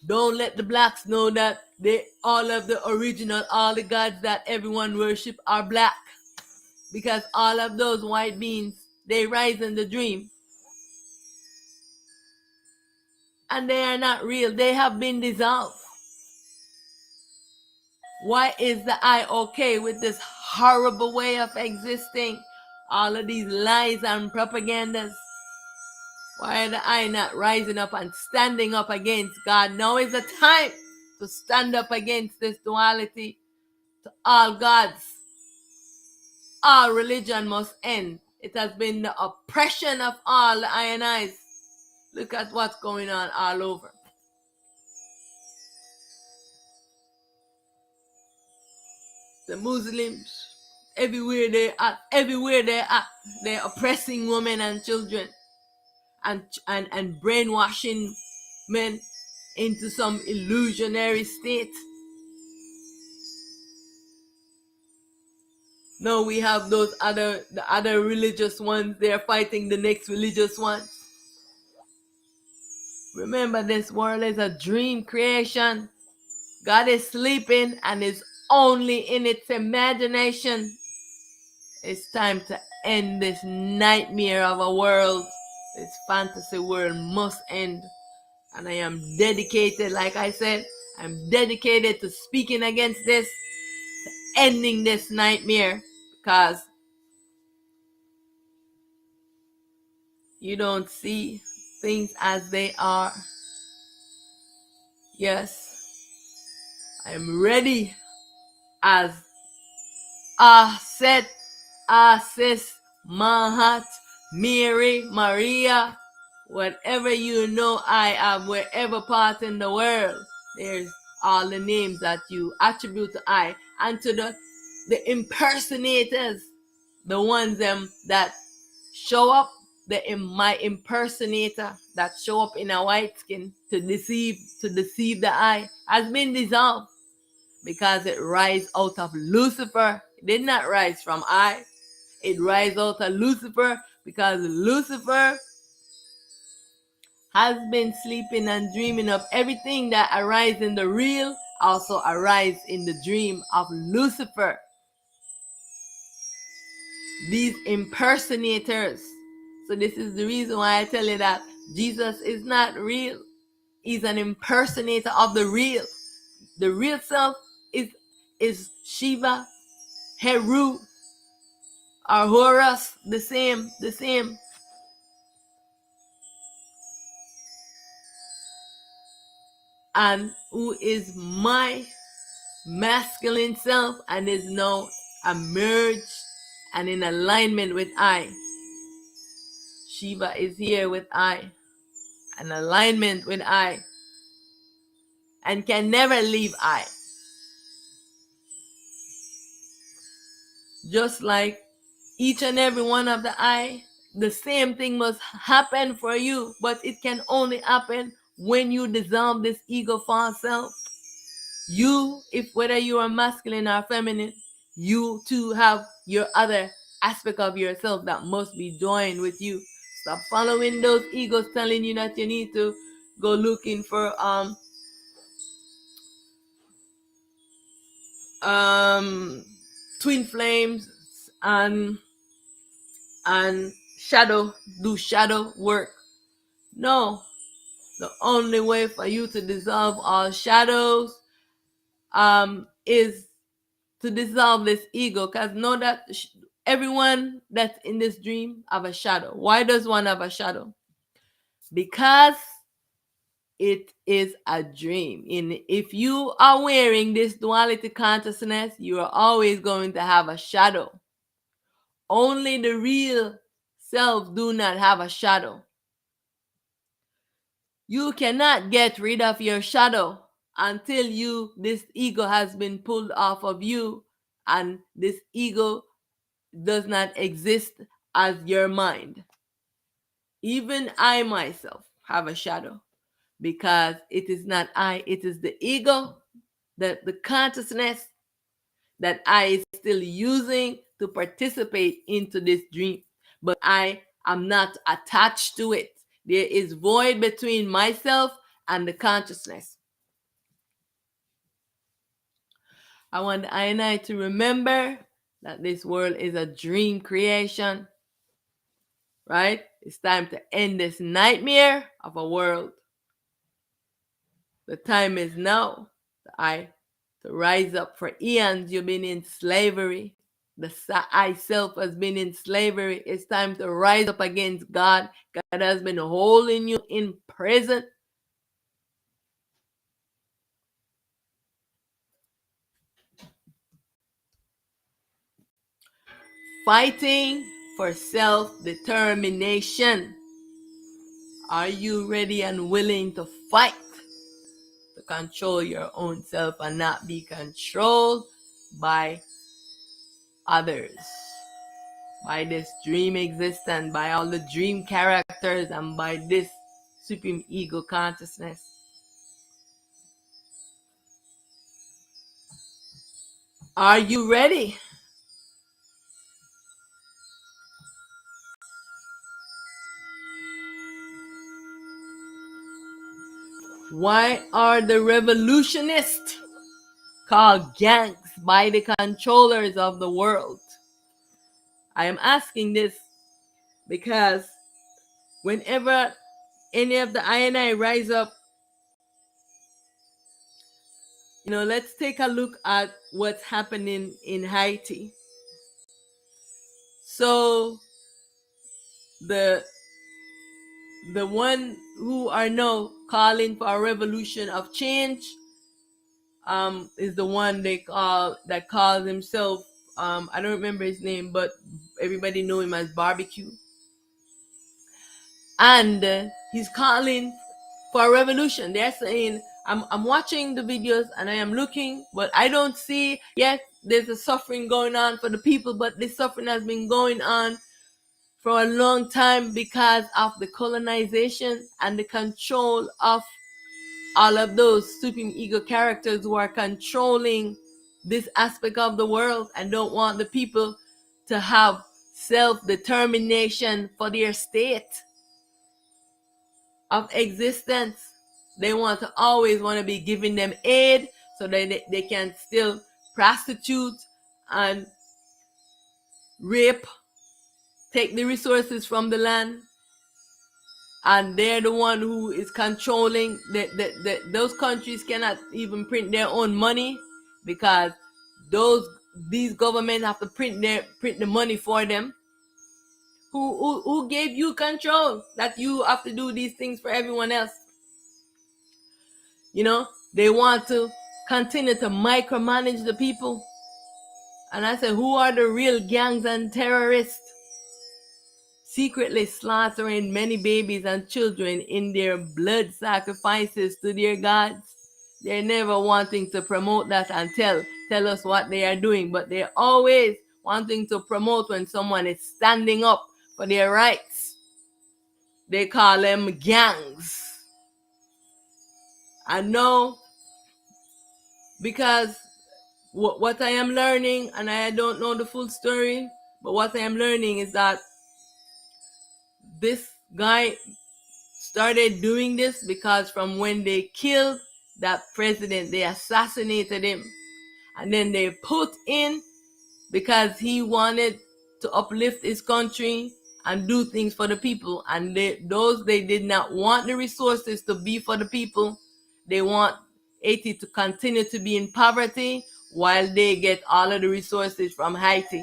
Don't let the blacks know that all of the original, all the gods that everyone worship are black. Because all of those white beings, they rise in the dream. And they are not real. They have been dissolved. Why is the I okay with this horrible way of existing? All of these lies and propagandas. Why are the I not rising up and standing up against God? Now is the time to stand up against this duality. To all gods, all religion must end. It has been the oppression of all the I and I's. Look at what's going on all over. The Muslims, everywhere they are, they're oppressing women and children and brainwashing men into some illusionary state. No, we have the other religious ones. They're fighting the next religious ones. Remember, this world is a dream creation. God is sleeping and is only in its imagination. It's time to end this nightmare of a world. This fantasy world must end. And I am dedicated, like I said, I'm dedicated to speaking against this, to ending this nightmare, because you don't see things as they are. Yes, I am ready as Set, Sis, Mahat, Mary, Maria, whatever you know I am, wherever part in the world. There's all the names that you attribute to I. And to the impersonators, the ones that show up, my impersonator that show up in a white skin to deceive the I, has been dissolved because it rise out of Lucifer. It did not rise from I. It rise out of Lucifer because Lucifer has been sleeping and dreaming of everything that arise in the real also arise in the dream of Lucifer. These impersonators. So this is the reason why I tell you that Jesus is not real. He's an impersonator of the real. The real self is Shiva, Heru, or Horus, the same. And who is my masculine self and is now emerged and in alignment with I. Shiva is here with I, an alignment with I, and can never leave I. Just like each and every one of the I, the same thing must happen for you, but it can only happen when you dissolve this ego false self. You, if whether you are masculine or feminine, you too have your other aspect of yourself that must be joined with you. Stop following those egos telling you that you need to go looking for twin flames and shadow, do shadow work. No, the only way for you to dissolve all shadows is to dissolve this ego. Because know that everyone that's in this dream have a shadow. Why does one have a shadow? Because it is a dream. If you are wearing this duality consciousness, you are always going to have a shadow. Only the real self do not have a shadow. You cannot get rid of your shadow until this ego has been pulled off of you, and this ego does not exist as your mind. Even I myself have a shadow, because it is not I, it is the ego, the consciousness that I is still using to participate into this dream. But I am not attached to it. There is void between myself and the consciousness. I want I and I to remember that this world is a dream creation, right? It's time to end this nightmare of a world. The time is now. To rise up. For eons you've been in slavery. The I self has been in slavery. It's time to rise up against God. God has been holding you in prison. Fighting for self-determination. Are you ready and willing to fight to control your own self and not be controlled by others? By this dream existence, by all the dream characters, and by this supreme ego consciousness. Are you ready? Why are the revolutionists called gangs by the controllers of the world? I am asking this because whenever any of the I rise up, let's take a look at what's happening in Haiti. So the one who are now calling for a revolution of change is the one that calls himself, I don't remember his name, but everybody know him as Barbecue. And he's calling for a revolution. They're saying, I'm watching the videos and I am looking, but I don't see yet there's a suffering going on for the people, but this suffering has been going on for a long time because of the colonization and the control of all of those supreme ego characters who are controlling this aspect of the world and don't want the people to have self-determination for their state of existence. They always want to be giving them aid so that they can still prostitute and rape, take the resources from the land, and they're the one who is controlling those countries cannot even print their own money because these governments have to print the money for them. Who gave you control that you have to do these things for everyone else? They want to continue to micromanage the people. And I said, who are the real gangs and terrorists? Secretly slaughtering many babies and children in their blood sacrifices to their gods. They're never wanting to promote that and tell us what they are doing, but they're always wanting to promote when someone is standing up for their rights. They call them gangs. I know, because what I am learning, and I don't know the full story, but what I am learning is that this guy started doing this because from when they killed that president, they assassinated him. And then they put in, because he wanted to uplift his country and do things for the people. And they did not want the resources to be for the people. They want Haiti to continue to be in poverty while they get all of the resources from Haiti.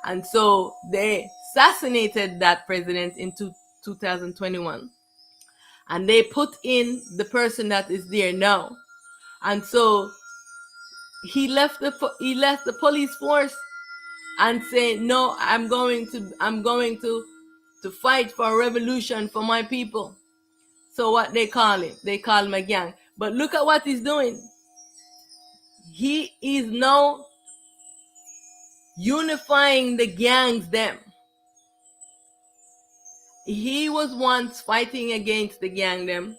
And so they assassinated that president in 2021. And they put in the person that is there now. And so he left the police force and say, no, I'm going to fight for a revolution for my people. So what they call it? They call him a gang. But look at what he's doing. He is now unifying the gangs them. He was once fighting against the gang them,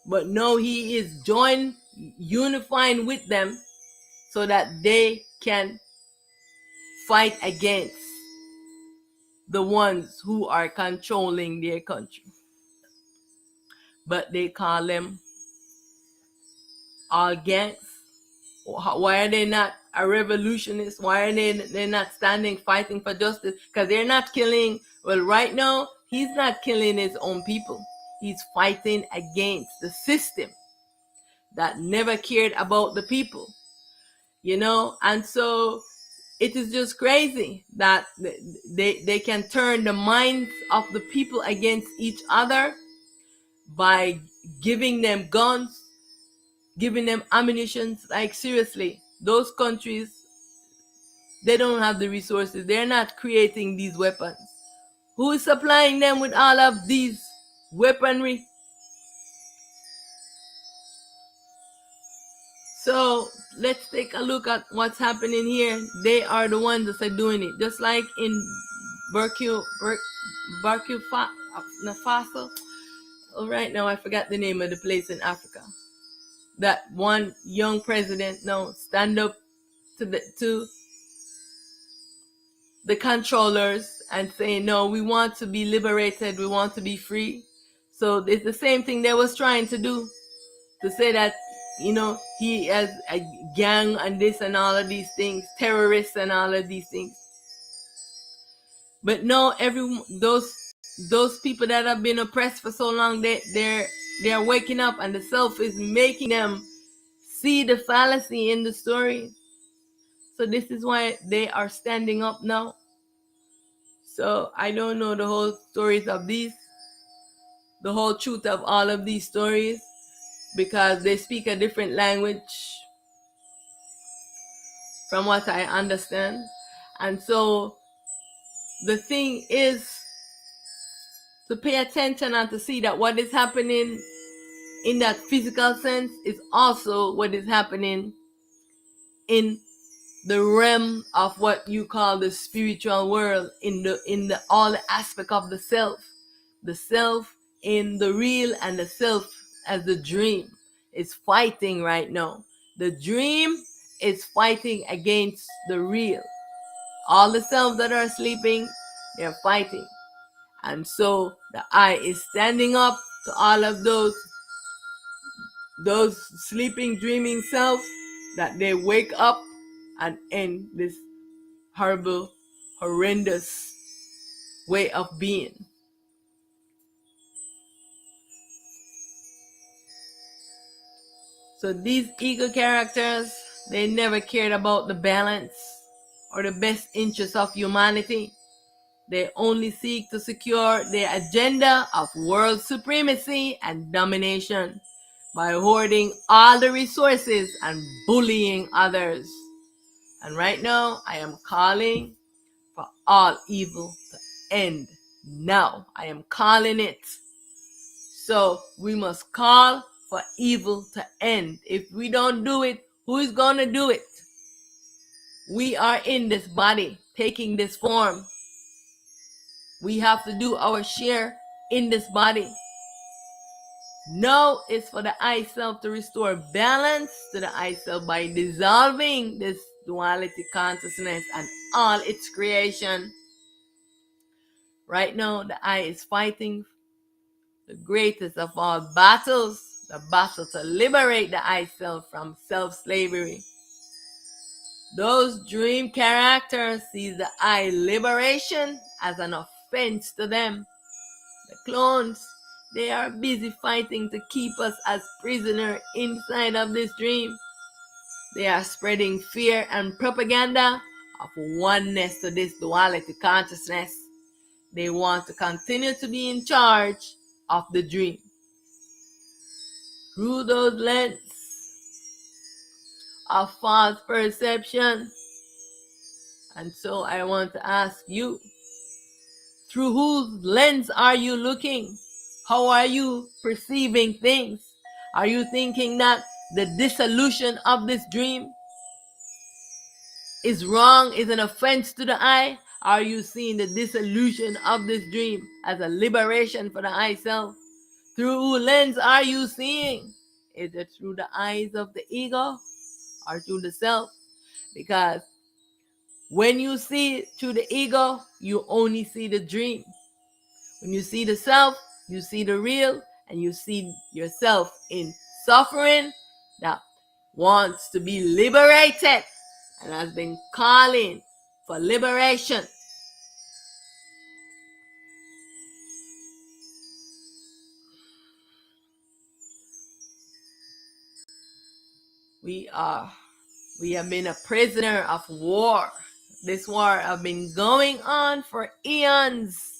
but now he is unifying with them so that they can fight against the ones who are controlling their country. But they call them all gangs. Why are they not a revolutionist? Why are they not standing fighting for justice? Because they're not killing. Well, right now he's not killing his own people. He's fighting against the system that never cared about the people, and so it is just crazy that they can turn the minds of the people against each other by giving them guns, giving them ammunition. Like, seriously, those countries, they don't have the resources. They're not creating these weapons. Who is supplying them with all of these weaponry? So let's take a look at what's happening here. They are the ones that are doing it. Just like in Burkina Faso. Oh, right now I forgot the name of the place in Africa. That one young president now stand up to the controllers and say, no, we want to be liberated, we want to be free. So it's the same thing they was trying to do, to say that, he has a gang and this and all of these things, terrorists and all of these things. But no, those people that have been oppressed for so long, they're waking up, and the self is making them see the fallacy in the story. So this is why they are standing up now. So I don't know the whole stories of these, the whole truth of all of these stories, because they speak a different language from what I understand. And so the thing is to pay attention and to see that what is happening in that physical sense is also what is happening in the realm of what you call the spiritual world, in the all the aspect of the self in the real, and the self as the dream is fighting right now. The dream is fighting against the real. All the selves that are sleeping, they're fighting. And so the I is standing up to all of those sleeping, dreaming selves, that they wake up and end this horrible, horrendous way of being. So these ego characters, they never cared about the balance or the best interests of humanity. They only seek to secure their agenda of world supremacy and domination by hoarding all the resources and bullying others. And right now, I am calling for all evil to end now. I am calling it. So we must call for evil to end. If we don't do it, who is going to do it? We are in this body, taking this form. We have to do our share in this body. No is for the I self to restore balance to the I self by dissolving this duality consciousness and all its creation. Right now, the I is fighting the greatest of all battles, the battle to liberate the I self from self-slavery. Those dream characters see the I liberation as an offense to them. The clones, they are busy fighting to keep us as prisoners inside of this dream. They are spreading fear and propaganda of oneness to this duality consciousness. They want to continue to be in charge of the dream. Through those lenses of false perception. And so I want to ask you, through whose lens are you looking? How are you perceiving things? Are you thinking that the dissolution of this dream is wrong, is an offense to the I? Are you seeing the dissolution of this dream as a liberation for the I self? Through whose lens are you seeing? Is it through the eyes of the ego or through the self? Because when you see it through the ego, you only see the dream. When you see the self, you see the real, and you see yourself in suffering that wants to be liberated and has been calling for liberation. We have been a prisoner of war. This war has been going on for eons.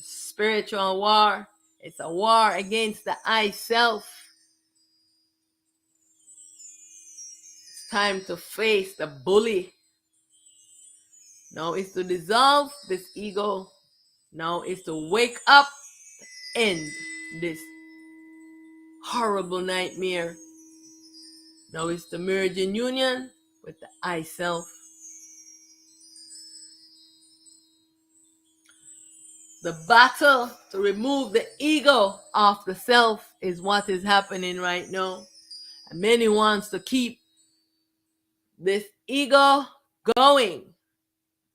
Spiritual war. It's a war against the I self. It's time to face the bully. Now is to dissolve this ego. Now is to wake up, end this horrible nightmare. Now is to merge in union with the I self. The battle to remove the ego off the self is what is happening right now. And many wants to keep this ego going.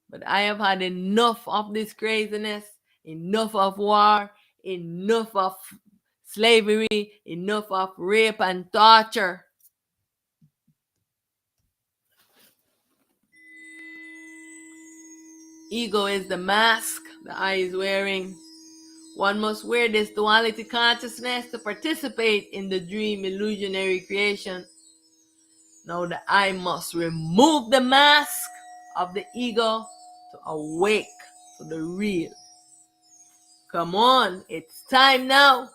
But I have had enough of this craziness, enough of war, enough of slavery, enough of rape and torture. Ego is the mask the I is wearing. One must wear this duality consciousness to participate in the dream illusionary creation. Now the I must remove the mask of the ego to awake to the real. Come on, it's time now.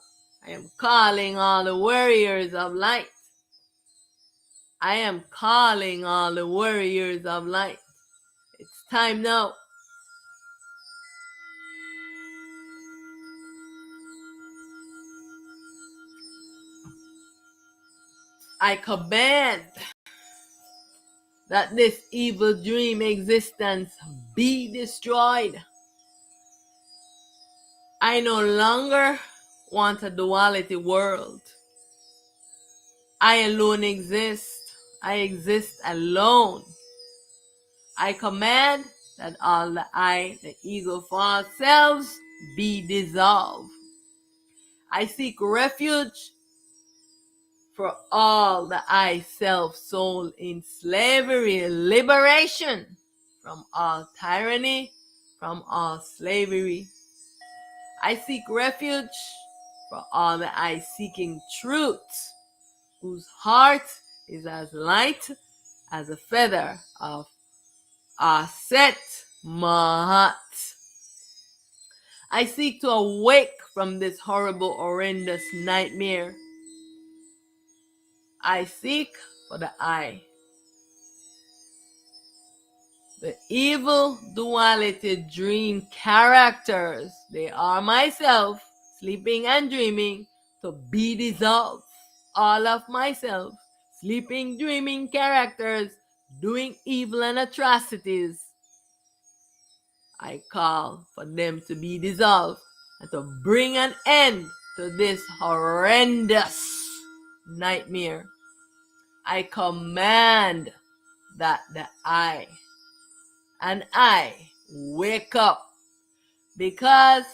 I am calling all the warriors of light. I am calling all the warriors of light. It's time now. I command that this evil dream existence be destroyed. I no longer want a duality world. I alone exist. I exist alone. I command that all the I, the ego, false selves be dissolved. I seek refuge for all the I, self, soul in slavery, liberation from all tyranny, from all slavery. I seek refuge for all the I seeking truth, whose heart is as light as a feather of Aset Mahat. I seek to awake from this horrible, horrendous nightmare. I seek for the I. The evil duality dream characters, they are myself, sleeping and dreaming, to be dissolved. All of myself, sleeping, dreaming characters, doing evil and atrocities, I call for them to be dissolved and to bring an end to this horrendous nightmare. I command that the I and I wake up, because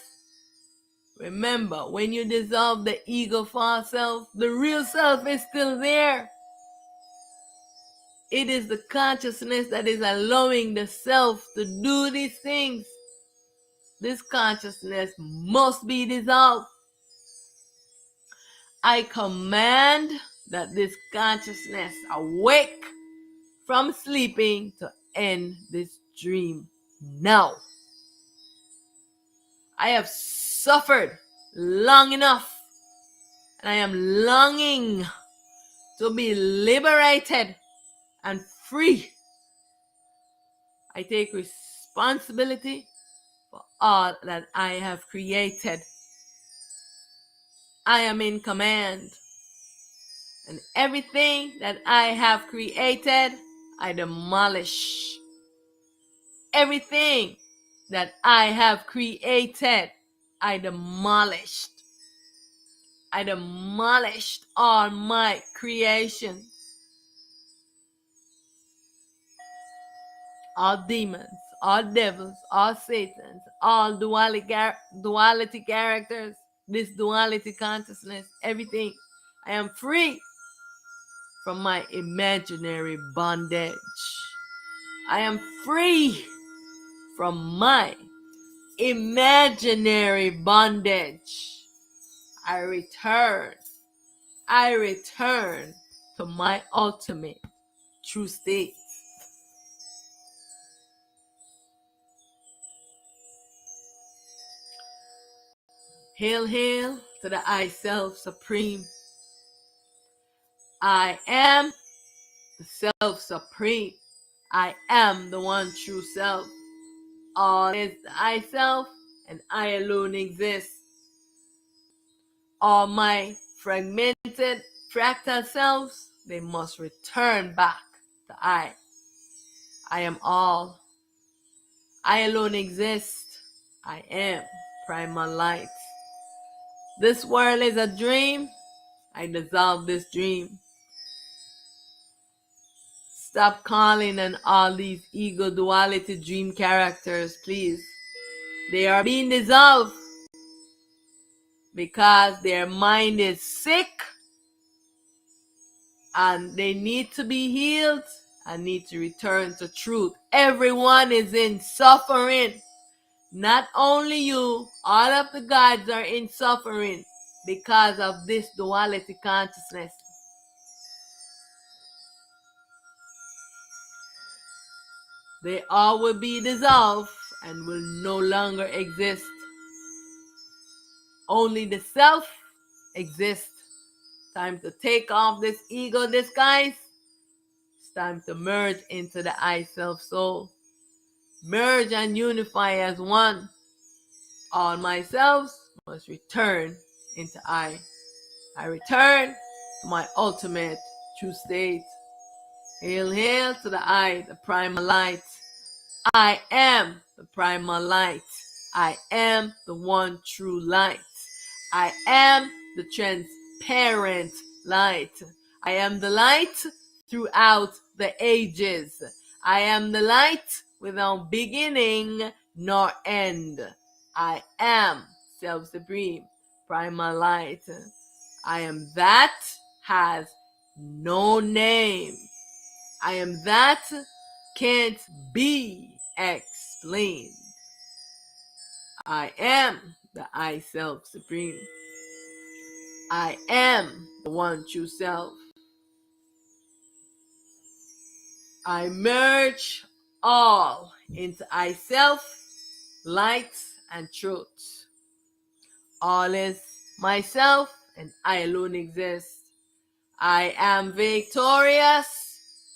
remember, when you dissolve the ego false self, the real self is still there. It is the consciousness that is allowing the self to do these things. This consciousness must be dissolved. I command that this consciousness awake from sleeping to end this dream now. I have suffered long enough, and I am longing to be liberated and free. I take responsibility for all that I have created. I am in command, and everything that I have created, I demolish. Everything that I have created, I demolished. I demolished all my creations. All demons, all devils, all satans, all duality characters, this duality consciousness, everything. I am free from my imaginary bondage. I am free from my imaginary bondage. I return to my ultimate true state. Hail, hail to the I Self Supreme. I am the Self Supreme. I am the one true self. All is the I Self, and I alone exist. All my fragmented fractal selves, they must return back to I. I am all. I alone exist. I am primal light. This world is a dream. I dissolve this dream. Stop calling on all these ego duality dream characters, please. They are being dissolved because their mind is sick and they need to be healed and need to return to truth. Everyone is in suffering. Not only you, all of the gods are in suffering because of this duality consciousness. They all will be dissolved and will no longer exist. Only the self exists. Time to take off this ego disguise. It's time to merge into the I Self Soul. Merge and unify as one. All myself must return into I. I return to my ultimate true state. Hail, hail to the I, the primal light. I am the primal light. I am the one true light. I am the transparent light. I am the light throughout the ages. I am the light without beginning nor end. I am self-supreme, primal light. I am that has no name. I am that can't be explained. I am the I Self Supreme. I am the one true self. I merge all into I Self, light and truth. All is myself and I alone exist. I am victorious.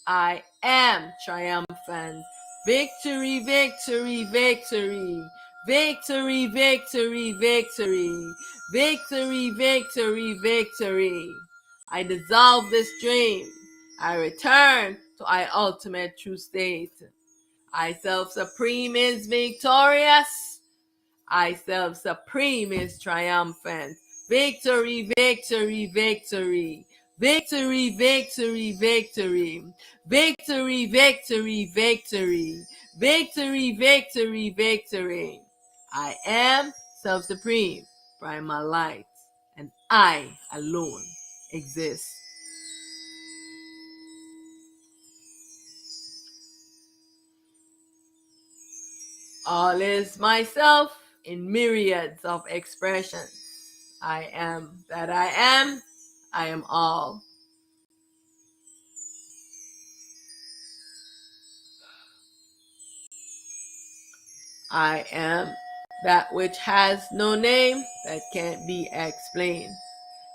I am triumphant. Victory, victory, victory. Victory, victory, victory. Victory, victory, victory. I dissolve this dream. I return to I ultimate true state. I self-supreme is victorious. I self-supreme is triumphant. Victory, victory, victory. Victory, victory, victory. Victory, victory, victory. Victory, victory, victory. I am self-supreme, primal light, and I alone exist. All is myself in myriads of expressions. I am that I am. I am all. I am that which has no name that can't be explained.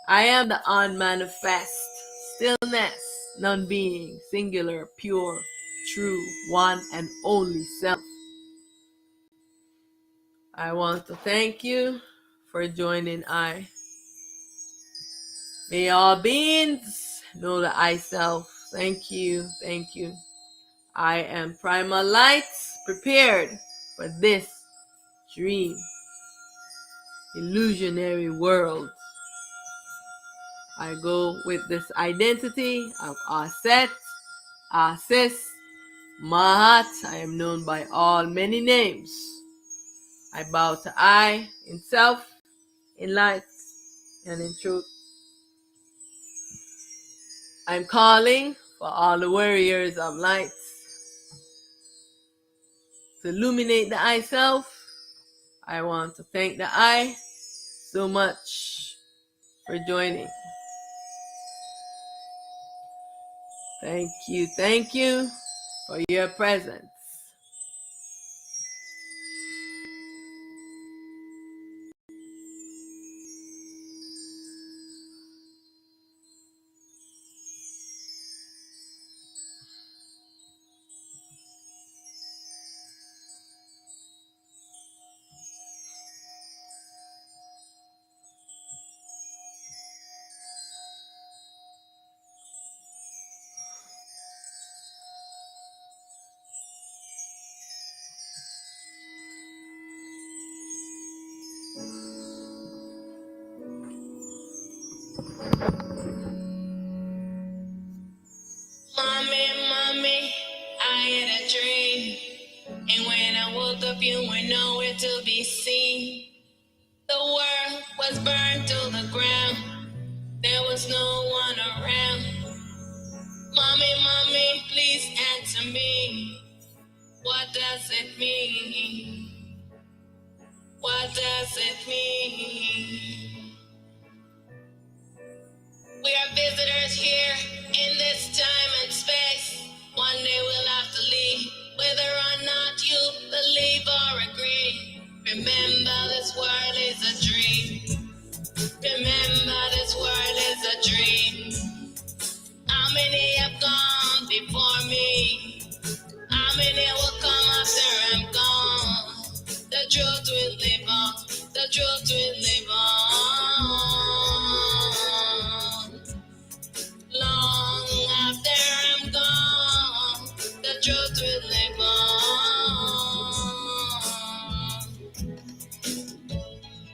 I am the unmanifest stillness, non-being, singular, pure, true, one and only self. I want to thank you for joining I. May all beings know the I self. Thank you, thank you. I am primal light, prepared for this dream, illusionary world. I go with this identity of Aset, Asis, Mahat. I am known by all many names. I bow to I in self, in light, and in truth. I'm calling for all the warriors of light to illuminate the I self. I want to thank the I so much for joining. Thank you for your presence. Mommy, I had a dream. And when I woke up, you were nowhere to be seen. The world was burned to the ground. There was no one around. Mommy, please answer me. What does it mean? What does it mean? We are visitors here in this time and space. One day we'll have to leave, whether or not you believe or agree. Remember, this world is a dream. Remember, this world is a dream. How many have gone before me? How many will come after I'm gone? The truth will live on. The truth will live on. Long after I'm gone, the truth will live on.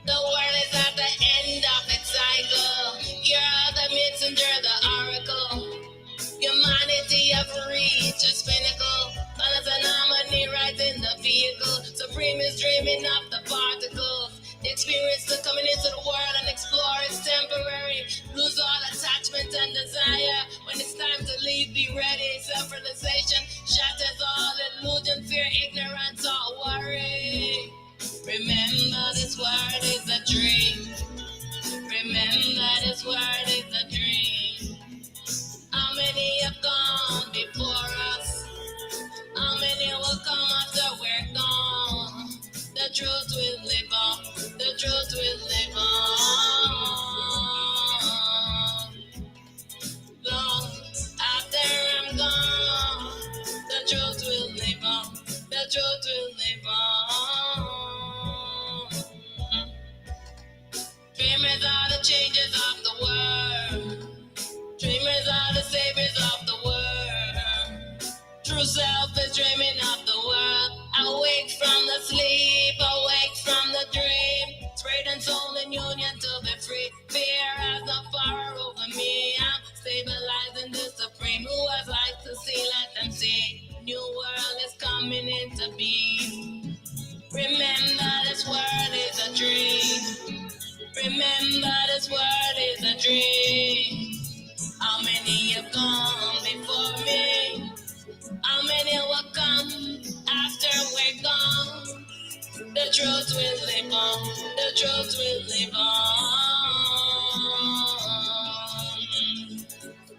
The world is at the end of its cycle. You're the messenger, the oracle. Humanity have reached its pinnacle. Balance and harmony right in the vehicle. Supreme is dreaming of the particles. The experience to coming into the world and explore is temporary. Lose all attachment and desire. When it's time to leave, be ready. Self-realization shatters all illusion, fear, ignorance, or worry. Remember, this world is a dream. Remember, this world is a dream. How many have gone before us? How many will come after we're gone? The truth will live on. The truth will live on. Long after I'm gone, the truth will live on. The truth will live on. Dreamers are the changes of the world. truth will live on. The truth will live on.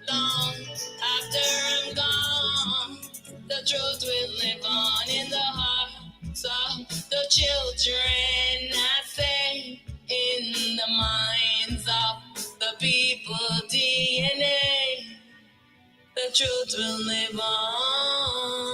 Long after I'm gone, the truth will live on in the hearts of the children. I say, in the minds of the people DNA, the truth will live on.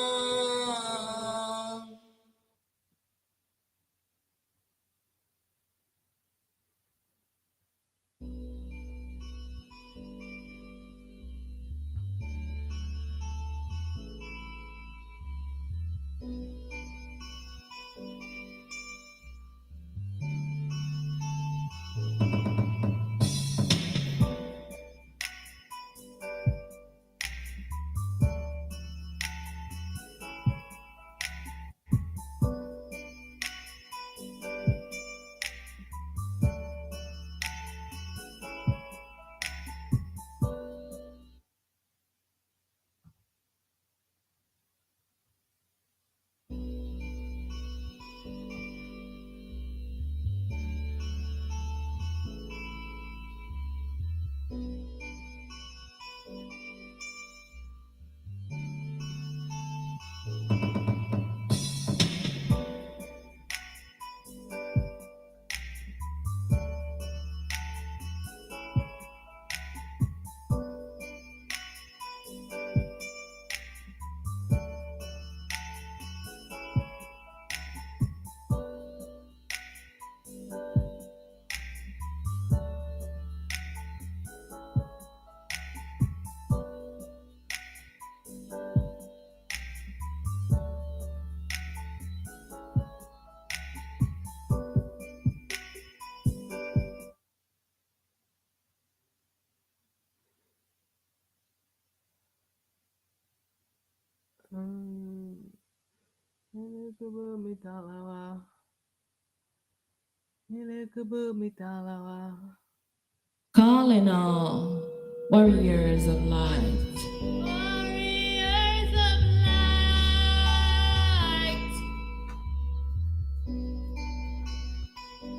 Calling all warriors of light. Warriors of light.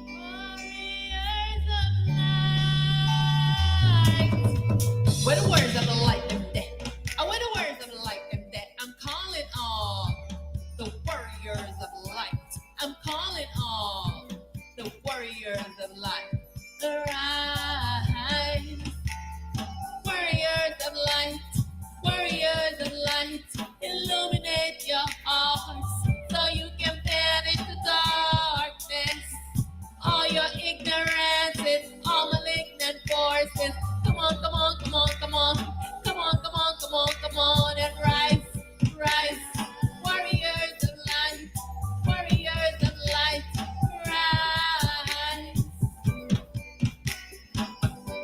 Warriors of light. Where the words of the light them dead. Oh, where the words of the light them dead. I'm calling all the warriors of light. I'm calling all the warriors of light. Arise, warriors of light, warriors of light, illuminate your hearts so you can banish the darkness. All your ignorances, all malignant forces. Come on, come on, come on, come on, come on, come on, come on, come on, and rise, rise, warriors of light, warriors of light, rise.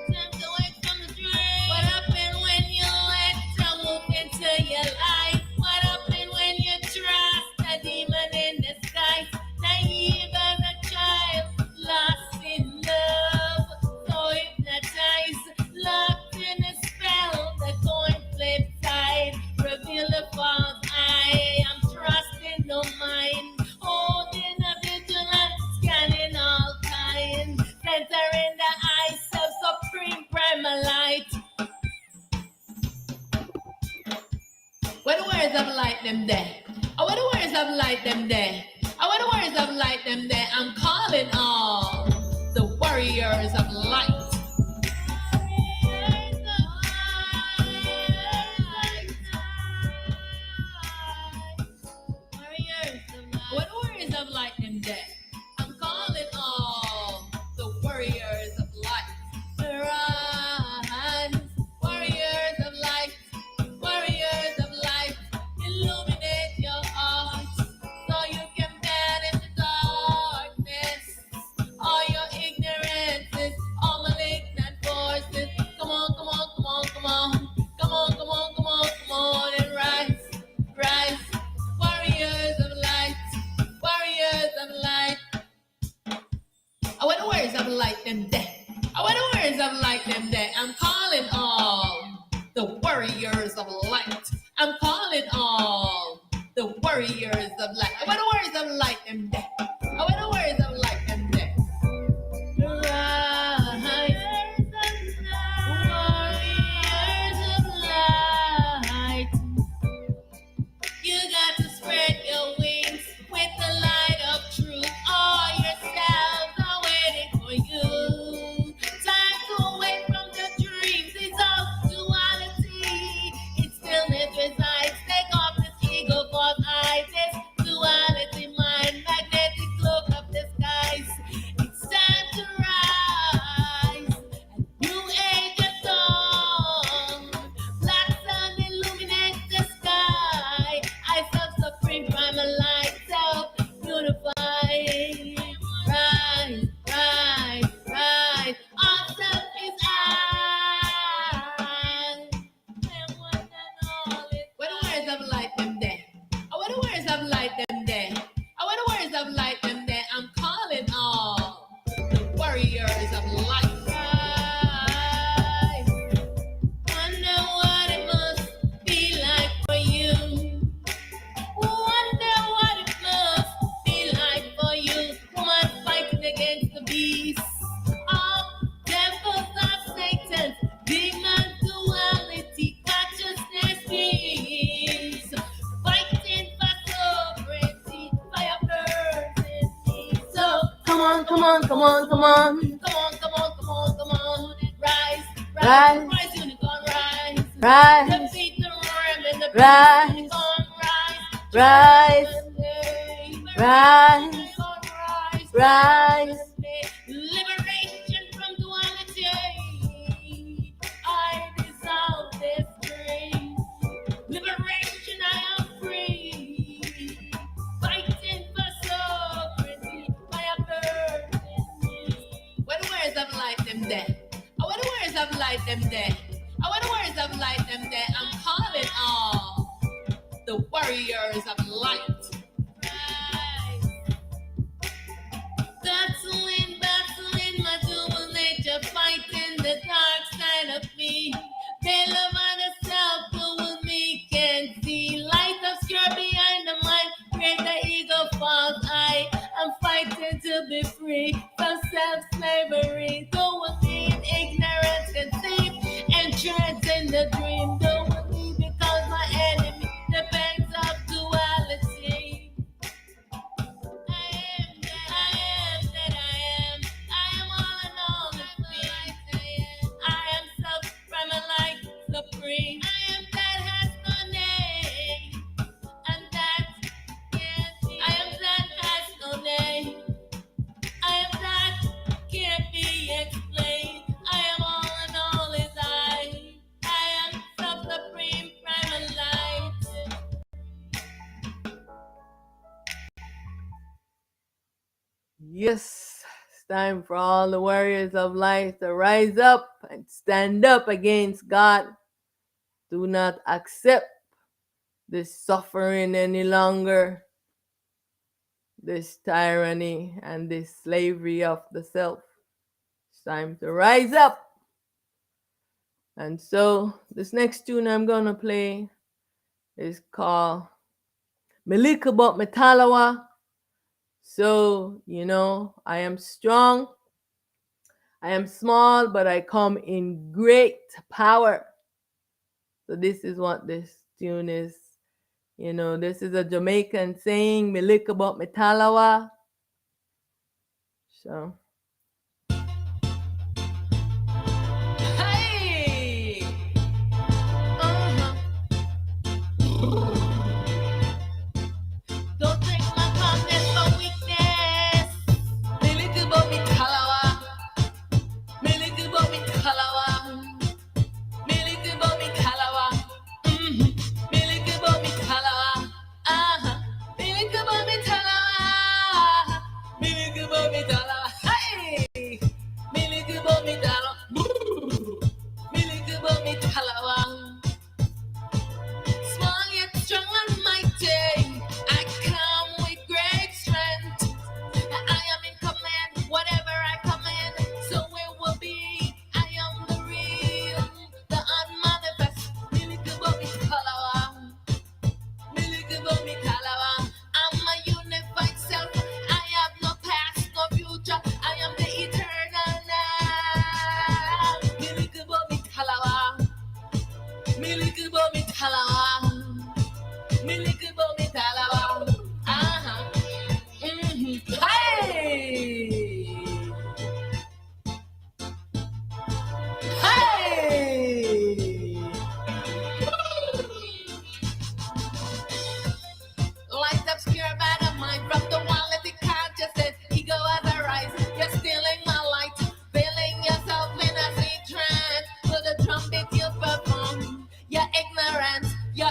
Time to wake from the dream. What happened when you let trouble into your life? What happened when you trust a demon in disguise? Naive as a child, lost in love, so hypnotized, locked in a spell. The coin flip side, reveal the false eye. I'm trusting no mind, holding a vigilant, scanning all kinds, centering the eyes of supreme primal light. Where the words of light them there? Oh, where the words of light them there? Oh, where the words of light them there? I'm calling all the warriors of light. Warriors of light. Warriors of light. Where the warriors of light them there? I'm calling all the warriors of light. Rise, warriors of light, warriors of light, illuminate your hearts so you can banish the darkness. All your ignorances, all malignant forces. Come on, come on, come on, come on, come on, come on, come on, come on, and rise, rise, warriors of light, warriors of light. I want the words of light them dead. I want the words of light them dead. I'm calling all the warriors of light. I'm calling all the warriors of light. I want the words of light them dead. I want the on, come on, come on. Come on, come on, come on, come on. Rise, rise, rise, unicorn, rise. Rise. Defeat the worm and the rise. Unicorn, rise. Rise. Rise. Rise. Liberation from duality. I dissolve this dream. Liberation, I am free. Fighting for sovereignty. Fire burning me. Where the words of light them there? Oh, where the words of light them there? Oh, where the words of light them there? I'm calling all the warriors of light. Battling my dual nature, fighting the dark side of me. They love other self, dual me can see. Light obscure behind the mind, create the ego false. I am fighting to be free from self-slavery. Dual me in ignorance conceive, entrance in the dream. Dual me because my enemy, the banks of duality. Supreme. I am that has no name, and that can't be. I am that has no name. I am that can't be explained. I am all and all is I. I am self-supreme, primal light. Yes, it's time for all the warriors of light to rise up and stand up against God. Do not accept this suffering any longer, this tyranny and this slavery of the self. It's time to rise up. And so this next tune I'm going to play is called Milika Bot Metalawa. So, I am strong. I am small, but I come in great power. So this is what this tune is. This is a Jamaican saying, Milika Bot Metalawa. So. Hey! Don't take my calmness for weakness. Milika Bot Metalawa. Milika Bot Metalawa. Milika Bot Metalawa. Milika Bot Metalawa. Milika Bot Metalawa. Milika Bot Metalawa. Hey! Milika Bot Metalawa. Milika Bot Metalawa. Small yet strong and mighty. I come with great strength. I am in command. Whatever I command, so it will be. I am the real, the unmanifest. Milika Bot Metalawa. Milika Bot Metalawa. I'm a unified self. I have no past, no future. I am the eternal now. Milika Bot Metalawa. Milika Bot Metalawa. Milika Bot Metalawa. Hey! Light obscure bad of mind from duality consciousness. Ego as I rise. You're stealing my light. Feeling yourself in a sweet trance. To the trumpet you perform. Your ignorance, your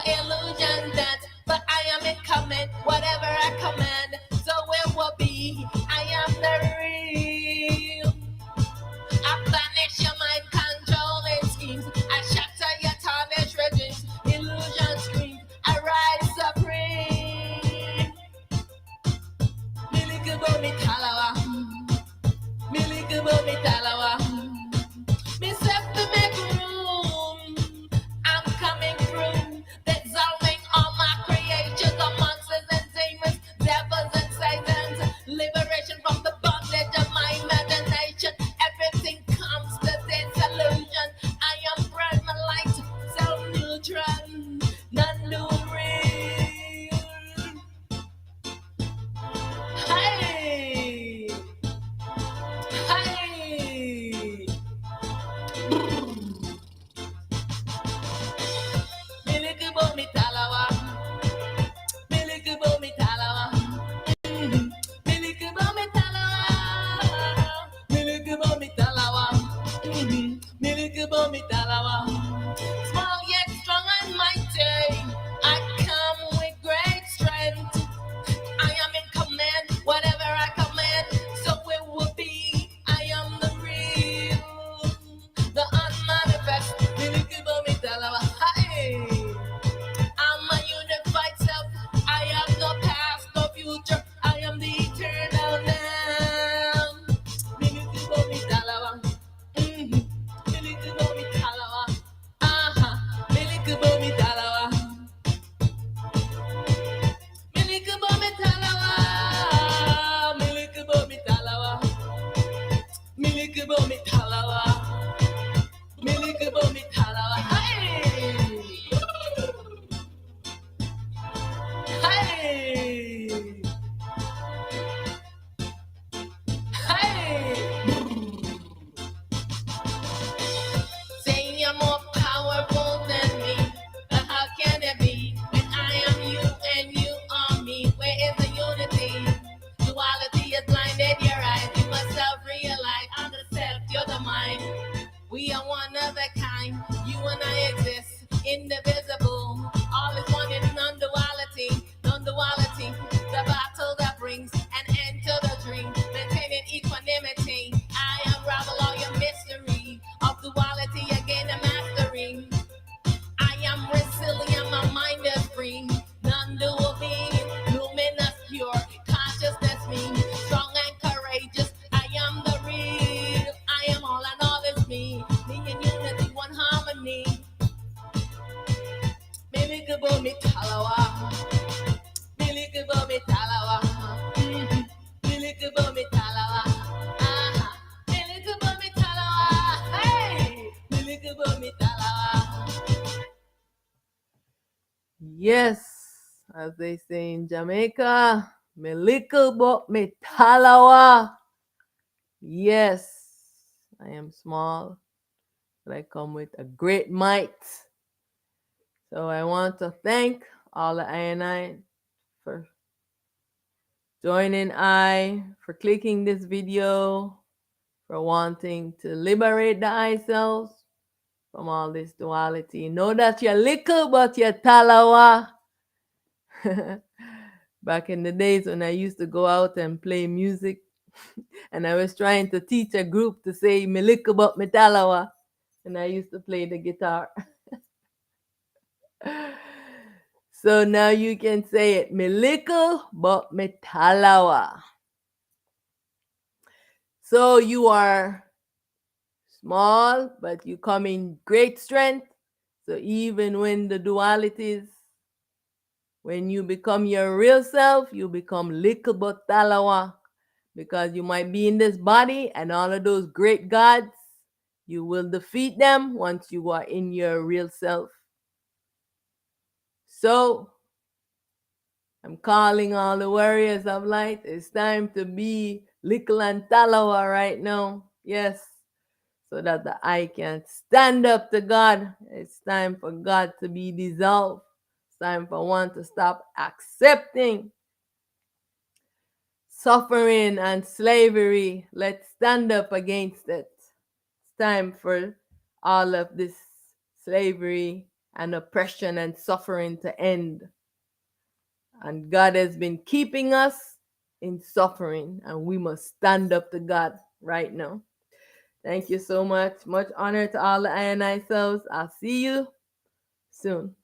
Small yet strong and mighty. I come with great strength. I am in command, whatever I command, so it will be. I am the real, the unmanifest. Hey. I'm a unified self. I am the past, the future. I am the eternal now. Milikubomitalawa. Mhm. Milikubomitalawa. Aha. Milikubomitalawa. Milikubomitalawa. Milikubomitalawa. Milikubomitalawa. Milikubomitalawa. Hey! Hey! Hey! Saying you're more powerful than me. But how can it be when I am you and you are me? Where is the unity? Duality has blinded your eyes. You must self-realize, understand you're the mind. We are one of a kind. You and I exist, indivisible. All is one in non-duality. Non-duality, the battle that brings an end to the dream. Maintaining equanimity. I unravel all your mystery of duality again and mastering. I am resilient, my mind is free. Non-dual being, luminous, pure, consciousness mean, strong and courageous. I am the real. I am all and all is me. Me in unity, one harmony. Milikabo mi talawa. Milikabo mi talawa. Milikabo mi talawa. Aha. Milikabo mi talawa. Hey. Milikabo mi talawa. Yes, as they say in Jamaica, Melikabo Metalawa. Yes, I am small, but I come with a great might. So I want to thank all the I for joining for clicking this video, for wanting to liberate the I selves from all this duality. Know that you're little, but you're talawa. Back in the days when I used to go out and play music, and I was trying to teach a group to say Milika but Metalawa, and I used to play the guitar. So now you can say it Milika but Metalawa. So you are small, but you come in great strength. So even when the dualities, when you become your real self, you become Lika but Talawa. Because you might be in this body and all of those great gods, you will defeat them once you are in your real self. So, I'm calling all the warriors of light. It's time to be Likal and Talawa right now. Yes. So that the I can stand up to God. It's time for God to be dissolved. It's time for one to stop accepting suffering and slavery. Let's stand up against it. It's time for all of this slavery and oppression and suffering to end. And God has been keeping us in suffering, and we must stand up to God right now. Thank you so much. Much honor to all the I selves. I'll see you soon.